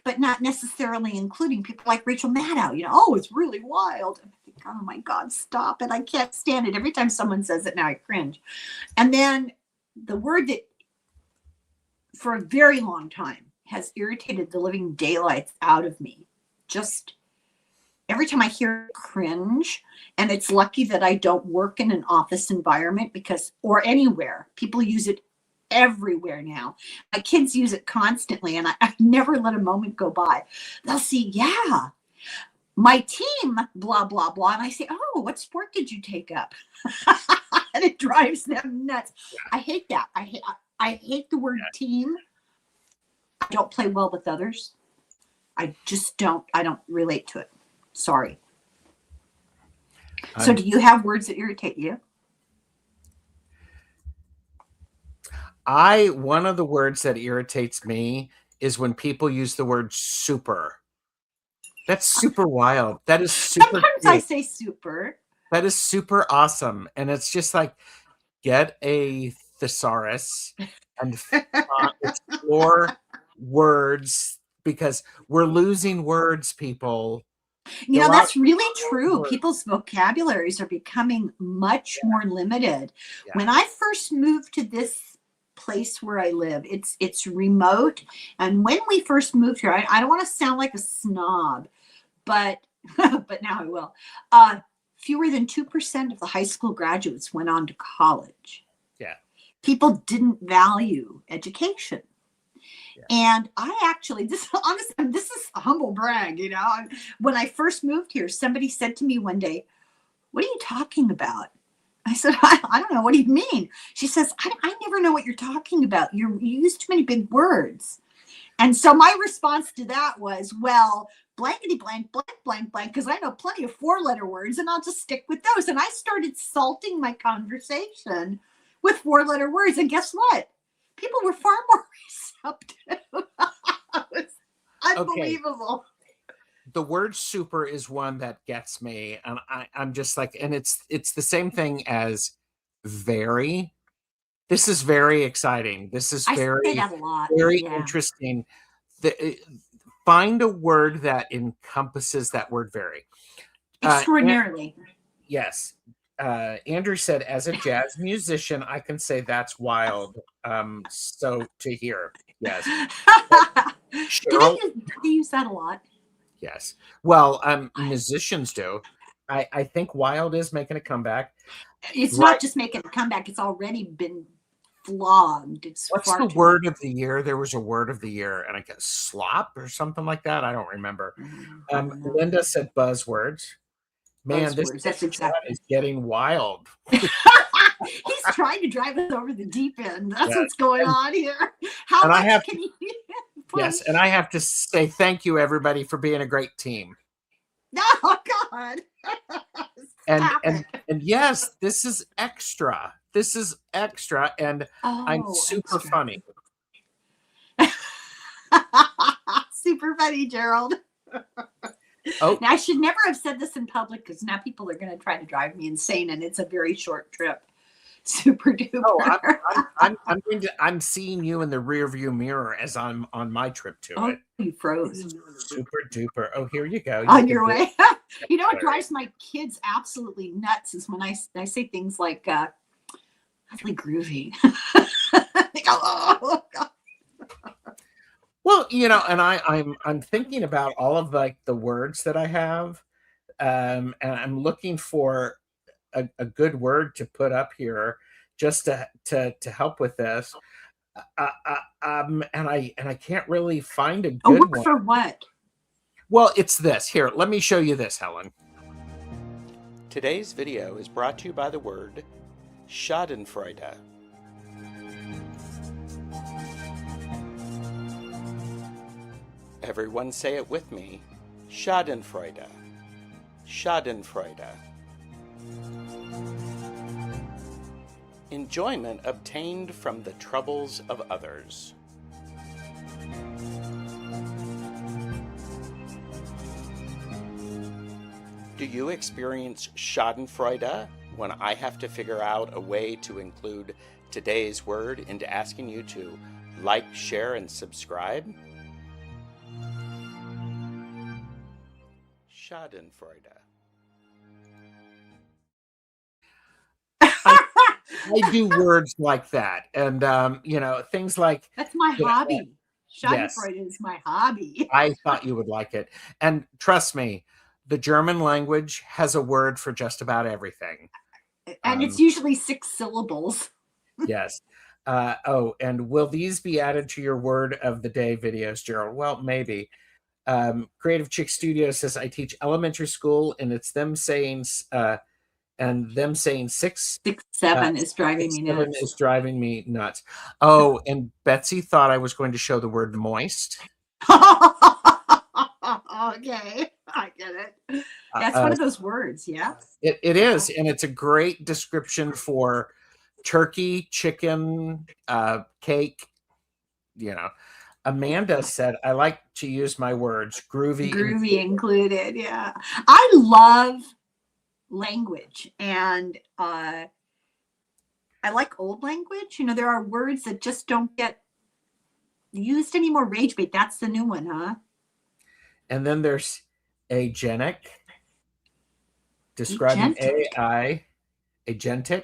but not necessarily including people like Rachel Maddow, you know, oh, it's really wild. And I think, oh my God, stop it. I can't stand it. Every time someone says it now, I cringe. And then the word that for a very long time has irritated the living daylights out of me. Just every time I hear cringe, and it's lucky that I don't work in an office environment or anywhere. People use it everywhere now. My kids use it constantly, and I never let a moment go by. They'll see, yeah, my team, blah, blah, blah. And I say, oh, what sport did you take up? And it drives them nuts. I hate that. I hate the word team. I don't play well with others. I don't relate to it. Sorry. So do you have words that irritate you? One of the words that irritates me is when people use the word super. That's super wild. That is super. Sometimes I say super. That is super awesome. And it's just like, get a thesaurus and explore words, because we're losing words, people. You know, that's really true. People's vocabularies are becoming much more limited. Yeah. When I first moved to this place where I live, it's remote. And when we first moved here, I don't want to sound like a snob, but but now I will. Fewer than 2% of the high school graduates went on to college. Yeah. People didn't value education. Yeah. And I actually, this is a humble brag, you know. When I first moved here, somebody said to me one day, "What are you talking about?" I said, I don't know. What do you mean? She says, I never know what you're talking about. You use too many big words. And so my response to that was, well, blankety blank, blank, blank, blank, because I know plenty of 4-letter words and I'll just stick with those. And I started salting my conversation with 4-letter words. And guess what? People were far more receptive. It was unbelievable. Okay. The word super is one that gets me. And I'm just like, and it's the same thing as very. This is very exciting. This is very interesting. Find a word that encompasses that word very. Extraordinarily. Yes. Andrew said, as a jazz musician, I can say that's wild. So to hear. Yes. Do they use that a lot? Yes. Well, musicians do. I think wild is making a comeback. It's not just making a comeback. It's already been flogged. What's the word of the year? There was a word of the year, and I guess slop or something like that. I don't remember. Linda said buzzwords. Man, this is getting wild. He's trying to drive us over the deep end. That's what's going on here. How much can you? Yes, and I have to say thank you, everybody, for being a great team. Oh God! and yes, this is extra. This is extra, and I'm super funny. Super funny, Gerald. Oh, now I should never have said this in public because now people are going to try to drive me insane, and it's a very short trip. Super duper. Oh, I'm seeing you in the rear view mirror as I'm on my trip to it. You froze. Super duper. Oh, here you go. On your way. You know what drives my kids absolutely nuts is when I say things like really groovy. They go, oh God. Well, you know, and I'm thinking about all of like the words that I have, and I'm looking for a good word to put up here just to help with this. And I can't really find a good one. For what? Well, it's this. Here, let me show you this, Helen. Today's video is brought to you by the word Schadenfreude. Everyone say it with me. Schadenfreude. Schadenfreude. Enjoyment obtained from the troubles of others. Do you experience Schadenfreude when I have to figure out a way to include today's word into asking you to like, share, and subscribe? Schadenfreude. I do words like that, and you know, things like that's my hobby. Schadenfreude is my hobby. I thought you would like it, and trust me, the German language has a word for just about everything, and it's usually 6 syllables. Yes. And will these be added to your word of the day videos, Gerald? Well, maybe. Creative Chick Studio says I teach elementary school, and it's them saying 6, 7 is driving me nuts. 7 is driving me nuts. Oh, and Betsy thought I was going to show the word moist. Okay, I get it. That's one of those words, yeah. It is, and it's a great description for turkey, chicken, cake. You know, Amanda said I like to use my words, groovy included. Yeah, I love language, and I like old language. You know, there are words that just don't get used anymore. Rage bait, that's the new one, huh? And then there's agenic, describing Agentic. AI, agentic.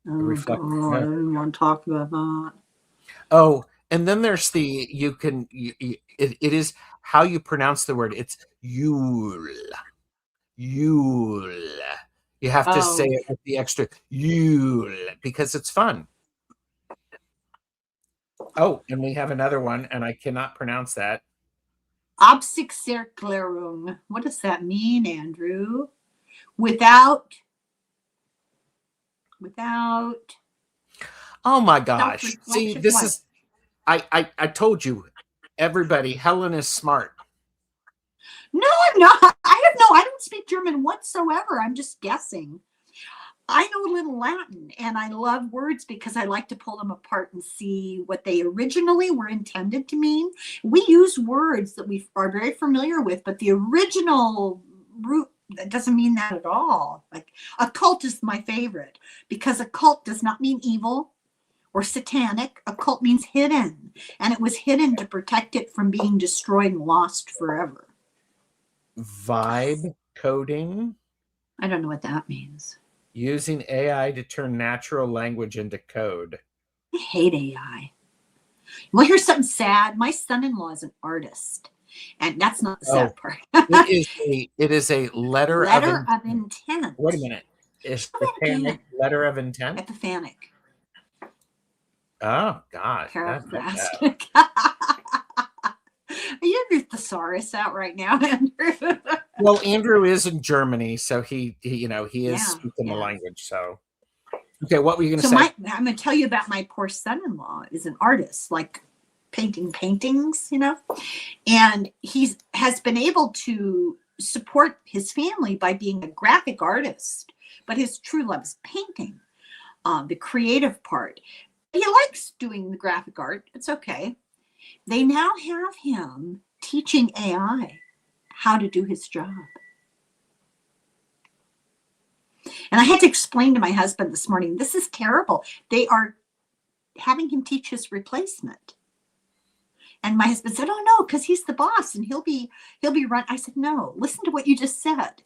Oh God, I didn't want to talk about that. Oh, and then there's it is how you pronounce the word. It's Yule. Yule. You have to say it with the extra Yule because it's fun. Oh, and we have another one, and I cannot pronounce that. Absichtserklärung. What does that mean, Andrew? Without. Oh my gosh! See, this is. I told you, everybody. Helen is smart. No, I'm not. I don't speak German whatsoever. I'm just guessing. I know a little Latin, and I love words because I like to pull them apart and see what they originally were intended to mean. We use words that we are very familiar with, but the original root, that doesn't mean that at all. Like occult is my favorite because occult does not mean evil or satanic. Occult means hidden, and it was hidden to protect it from being destroyed and lost forever. Vibe coding. I don't know what that means. Using AI to turn natural language into code. I hate AI. Well, here's something sad. My son-in-law is an artist, and that's not the sad part. it is a letter of intent. Wait a minute. Is Epiphanic letter of intent? Epiphanic. Oh God. Paraphrastic. You have your thesaurus out right now, Andrew. Well, Andrew is in Germany, so he is speaking the language. So, okay, what were you going to say? I'm going to tell you about my poor son-in-law. Is an artist, like painting paintings, and has been able to support his family by being a graphic artist. But his true love is painting, the creative part. He likes doing the graphic art. It's okay. They now have him teaching AI how to do his job. And I had to explain to my husband this morning, this is terrible. They are having him teach his replacement. And my husband said, oh no, because he's the boss and he'll be run. I said, no, listen to what you just said.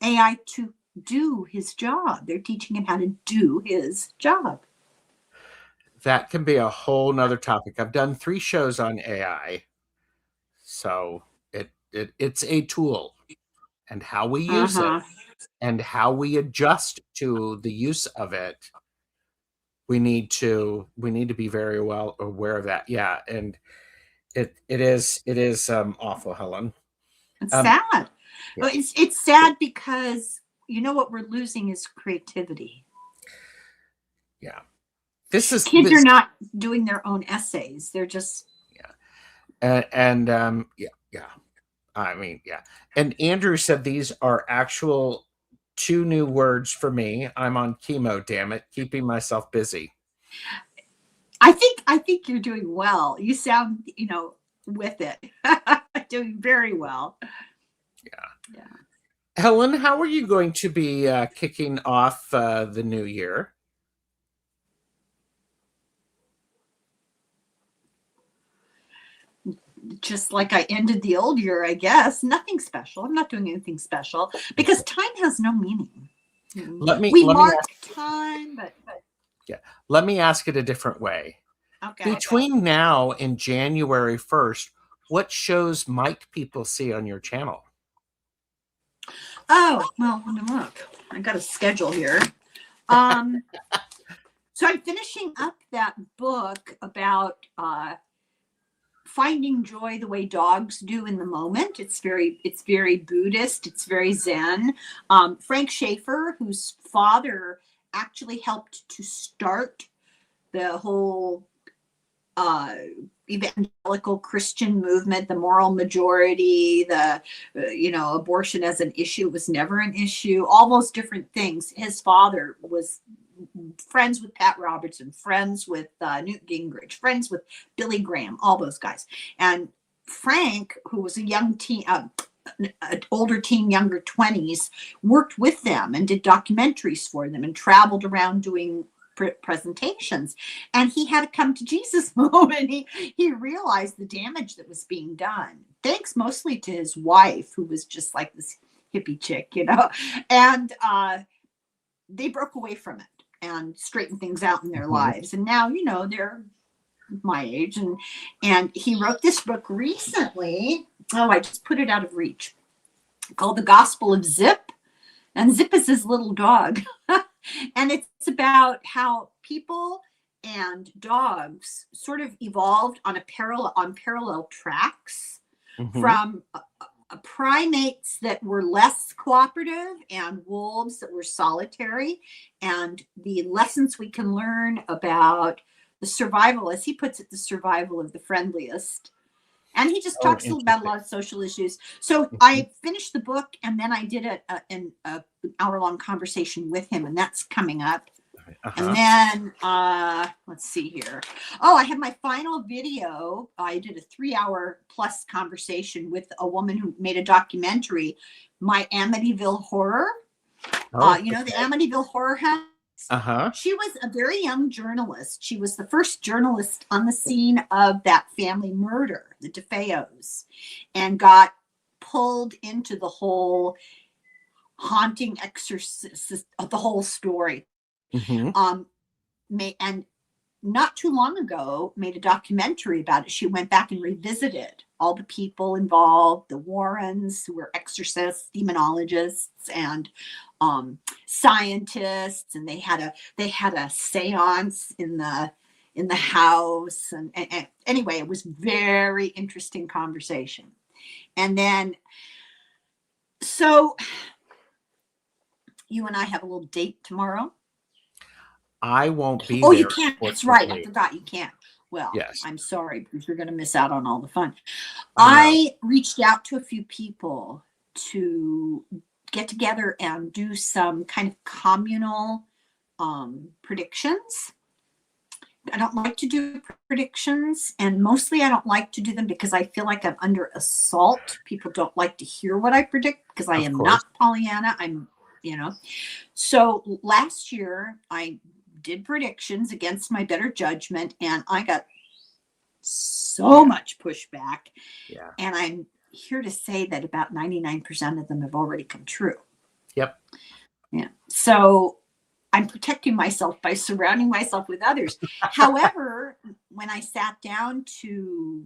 AI to do his job. They're teaching him how to do his job. That can be a whole nother topic. I've done 3 shows on AI. So it's a tool, and how we use it and how we adjust to the use of it. We need to be very well aware of that. Yeah. And it is awful, Helen. It's sad. Yeah. It's sad because what we're losing is creativity. Yeah. Kids are not doing their own essays. They're just and I mean, yeah. And Andrew said these are actual 2 new words for me. I'm on chemo, damn it, keeping myself busy. I think you're doing well. You sound, with it. Doing very well. Yeah. Helen, how are you going to be kicking off the new year? Just like I ended the old year, I guess. Nothing special. I'm not doing anything special because time has no meaning. We mark time, but yeah. Let me ask it a different way. Okay. Between now and January 1st, what shows might people see on your channel? Oh, well, let me look. I got a schedule here. So I'm finishing up that book about finding joy the way dogs do in the moment. It's very Buddhist. It's very Zen. Frank Schaeffer, whose father actually helped to start the whole evangelical Christian movement, the moral majority, the abortion as an issue was never an issue. All those different things. His father was friends with Pat Robertson, friends with Newt Gingrich, friends with Billy Graham, all those guys. And Frank, who was a young teen, an older teen, younger 20s, worked with them and did documentaries for them and traveled around doing presentations, and he had a come to Jesus moment. He realized the damage that was being done, thanks mostly to his wife, who was just like this hippie chick, and they broke away from it and straightened things out in their lives. And now, they're my age, and he wrote this book recently. Oh, I just put it out of reach, called The Gospel of Zip. And Zip is his little dog. And it's about how people and dogs sort of evolved on parallel tracks from primates that were less cooperative and wolves that were solitary, and the lessons we can learn about the survival, as he puts it, the survival of the friendliest. And he just talks about a lot of social issues. So I finished the book, and then I did an hour-long conversation with him, and that's coming up. And then, let's see here. Oh, I have my final video. I did a 3-hour plus conversation with a woman who made a documentary, My Amityville Horror. The Amityville Horror House. She was a very young journalist. She was the first journalist on the scene of that family murder, the DeFeos, and got pulled into the whole haunting exorcist of the whole story. And not too long ago made a documentary about it. She went back and revisited all the people involved, the Warrens, who were exorcists, demonologists, and scientists, and they had a seance in the house, and anyway, it was very interesting conversation. And then, so you and I have a little date tomorrow. I won't be there. Oh, you can't. That's right. I forgot you can't. Well, yes. I'm sorry, because you're going to miss out on all the fun. I reached out to a few people to get together and do some kind of communal predictions. I don't like to do predictions, and mostly I don't like to do them because I feel like I'm under assault. People don't like to hear what I predict because I am not Pollyanna. So last year I did predictions against my better judgment, and I got so much pushback. Yeah. And I'm here to say that about 99% of them have already come true. Yep. Yeah. So I'm protecting myself by surrounding myself with others. However, when I sat down to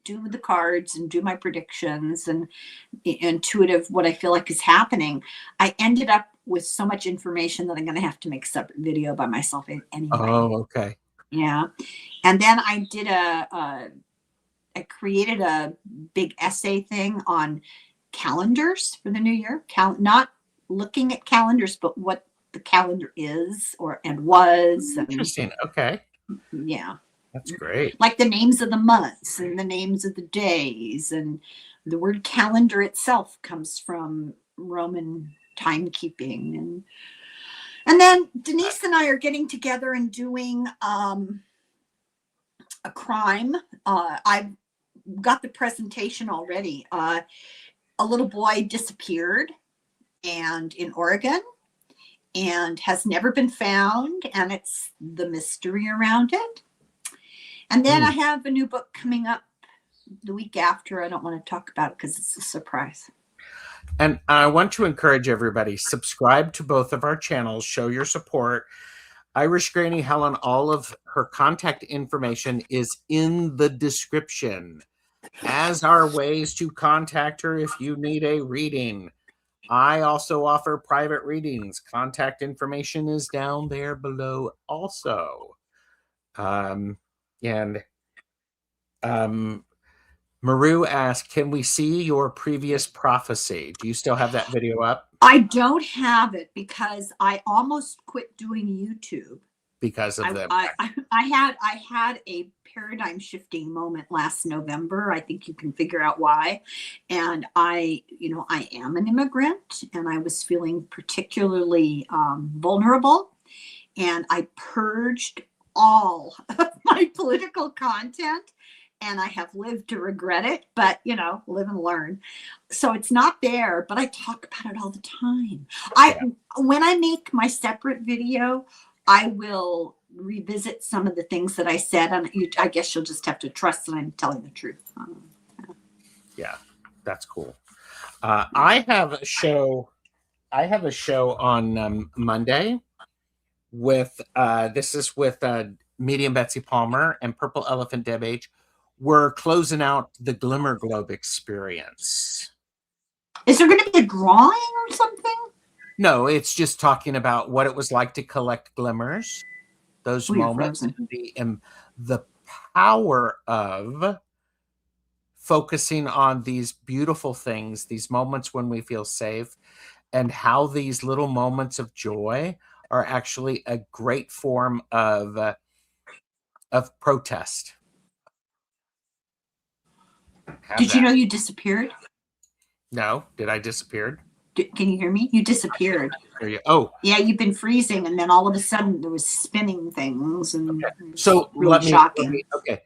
do the cards and do my predictions and intuitive what I feel like is happening, I ended up with so much information that I'm going to have to make a separate video by myself anyway. Oh, okay. Yeah. And then I did I created a big essay thing on calendars for the new year. Not looking at calendars, but what the calendar is and was. Interesting. Okay. Yeah. That's great. Like the names of the months and the names of the days, and the word calendar itself comes from Roman timekeeping. And then Denise and I are getting together and doing a crime. I've got the presentation already. A little boy disappeared in Oregon and has never been found, and it's the mystery around it. And then I have a new book coming up the week after. I don't want to talk about it because it's a surprise. And I want to encourage everybody, subscribe to both of our channels, show your support. Irish Granny Helen, all of her contact information is in the description, as are ways to contact her if you need a reading. I also offer private readings. Contact information is down there below also. Maru asked, can we see your previous prophecy? Do you still have that video up? I don't have it because I almost quit doing YouTube. Because of the I had a paradigm shifting moment last November. I think you can figure out why. And I am an immigrant, and I was feeling particularly vulnerable, and I purged all of my political content, and I have lived to regret it, but live and learn. So it's not there, but I talk about it all the time. When I make my separate video, I will revisit some of the things that I said, and I guess you'll just have to trust that I'm telling the truth. Yeah, that's cool. I have a show. I have a show on Monday with this is with Medium Betsy Palmer and Purple Elephant Deb H. We're closing out the Glimmer Globe experience. Is there going to be a drawing or something? No, it's just talking about what it was like to collect glimmers, those moments, and the power of focusing on these beautiful things, these moments when we feel safe, and how these little moments of joy are actually a great form of protest. Did you know you disappeared? No, did I disappeared? Can you hear me? You disappeared. Oh, yeah, you've been freezing, and then all of a sudden there was spinning things, and okay. So really shocking. Okay,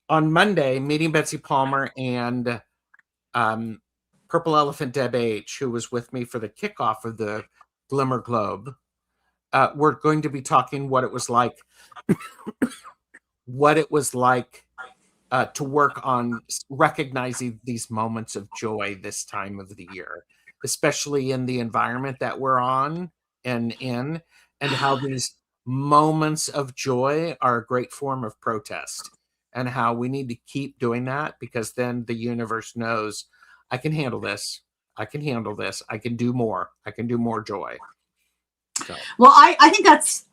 on Monday, meeting Betsy Palmer and Purple Elephant Deb H, who was with me for the kickoff of the Glimmer Globe, we're going to be talking what it was like, to work on recognizing these moments of joy this time of the year, especially in the environment that we're on and how these moments of joy are a great form of protest, and how we need to keep doing that, because then the universe knows, I can handle this. I can handle this. I can do more. I can do more joy. So. Well, I think that's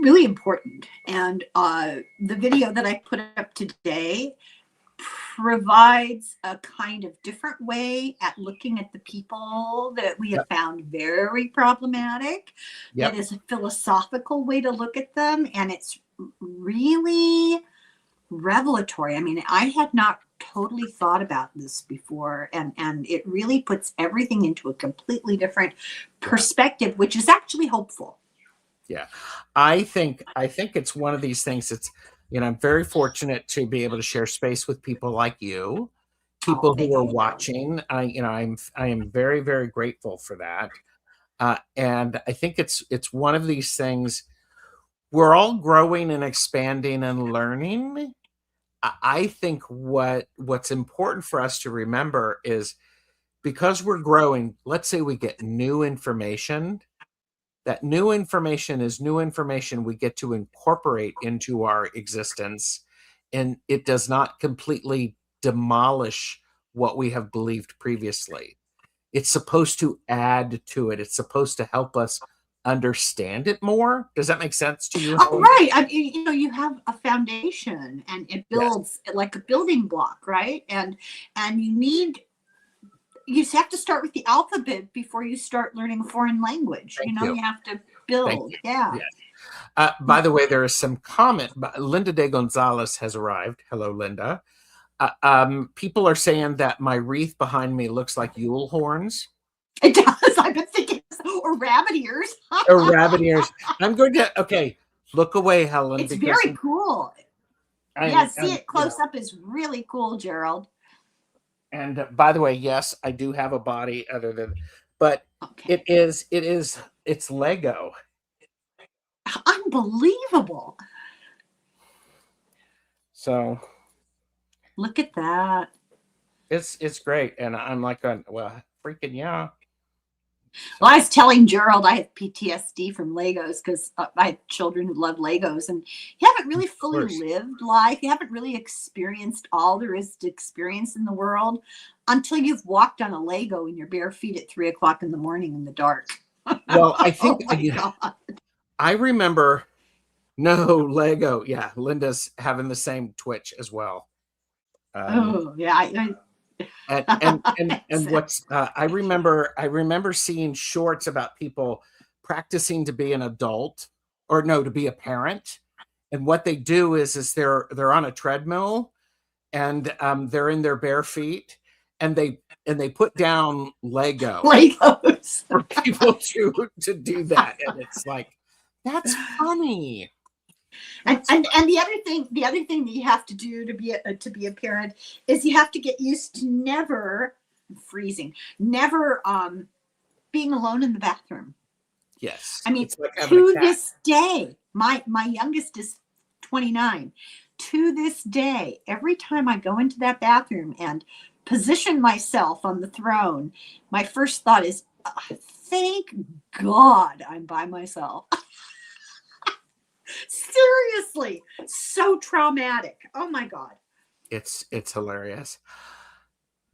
really important. And the video that I put up today provides a kind of different way at looking at the people that we have found very problematic. That is a philosophical way to look at them. And it's really revelatory. I mean, I had not totally thought about this before, and it really puts everything into a completely different perspective, which is actually hopeful. Yeah, I think it's one of these things. It's, I'm very fortunate to be able to share space with people like you, people who are watching. I am very, very grateful for that. And I think it's one of these things. We're all growing and expanding and learning. I think what's important for us to remember is, because we're growing, let's say we get new information. That new information is new information we get to incorporate into our existence, and it does not completely demolish what we have believed previously. It's supposed to add to it. It's supposed to help us understand it more. Does that make sense to you? Oh, right. I mean, you have a foundation, and it builds like a building block, right? And you have to start with the alphabet before you start learning a foreign language. You have to build. Yeah. Yes. By the way, there is some comment. Linda de Gonzalez has arrived. Hello, Linda. People are saying that my wreath behind me looks like Yule horns. It does. I've been thinking, or rabbit ears. Or rabbit ears. I'm going to, look away, Helen. It's very cool. See it close up is really cool, Gerald. And by the way, yes, I do have a body but it's Lego. Unbelievable. So look at that. It's great. And I'm like, freaking yeah. Well, I was telling Gerald I have PTSD from Legos, because I have children who love Legos, and you haven't really fully lived life. You haven't really experienced all there is to experience in the world until you've walked on a Lego in your bare feet at 3 o'clock in the morning in the dark. Well, I think I remember. No, Lego. Yeah, Linda's having the same twitch as well. And what's I remember seeing shorts about people practicing to be an adult, to be a parent, and what they do is they're on a treadmill, and they're in their bare feet, and they put down Legos for people to do that, and it's like, that's funny. And the other thing that you have to do to be a parent is you have to get used to never being alone in the bathroom. Yes. I mean, it's like having a to cat. this day, my youngest is 29. To this day, every time I go into that bathroom and position myself on the throne, my first thought is, thank God I'm by myself. Seriously, so traumatic. Oh my God. It's hilarious.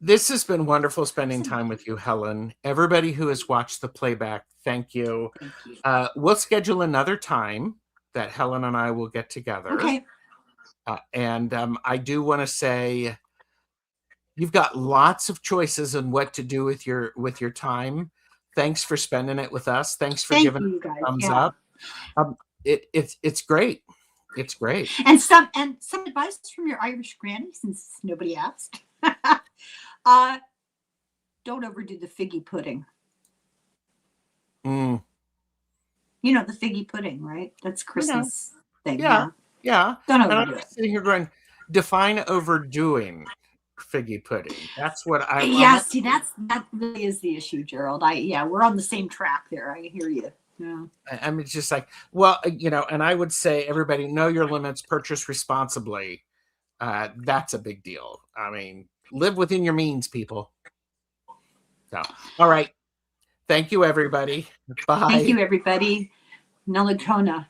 This has been wonderful spending time with you, Helen. Everybody who has watched the playback, thank you. Thank you. We'll schedule another time that Helen and I will get together. Okay. And I do want to say, you've got lots of choices on what to do with your time. Thanks for spending it with us. Thanks for giving you us guys. a thumbs up. It's great. It's great. And some advice from your Irish granny, since nobody asked. Don't overdo the figgy pudding. Mm. You know the figgy pudding, right? That's Christmas thing. Yeah. Don't And I'm overdo it. sitting here going, define overdoing figgy pudding. That's what See, that really is the issue, Gerald. We're on the same track there. I hear you. Yeah. I mean, it's just like, well, and I would say, everybody, know your limits, purchase responsibly. That's a big deal. I mean, live within your means, people. So, all right. Thank you, everybody. Bye. Thank you, everybody. Naladrona.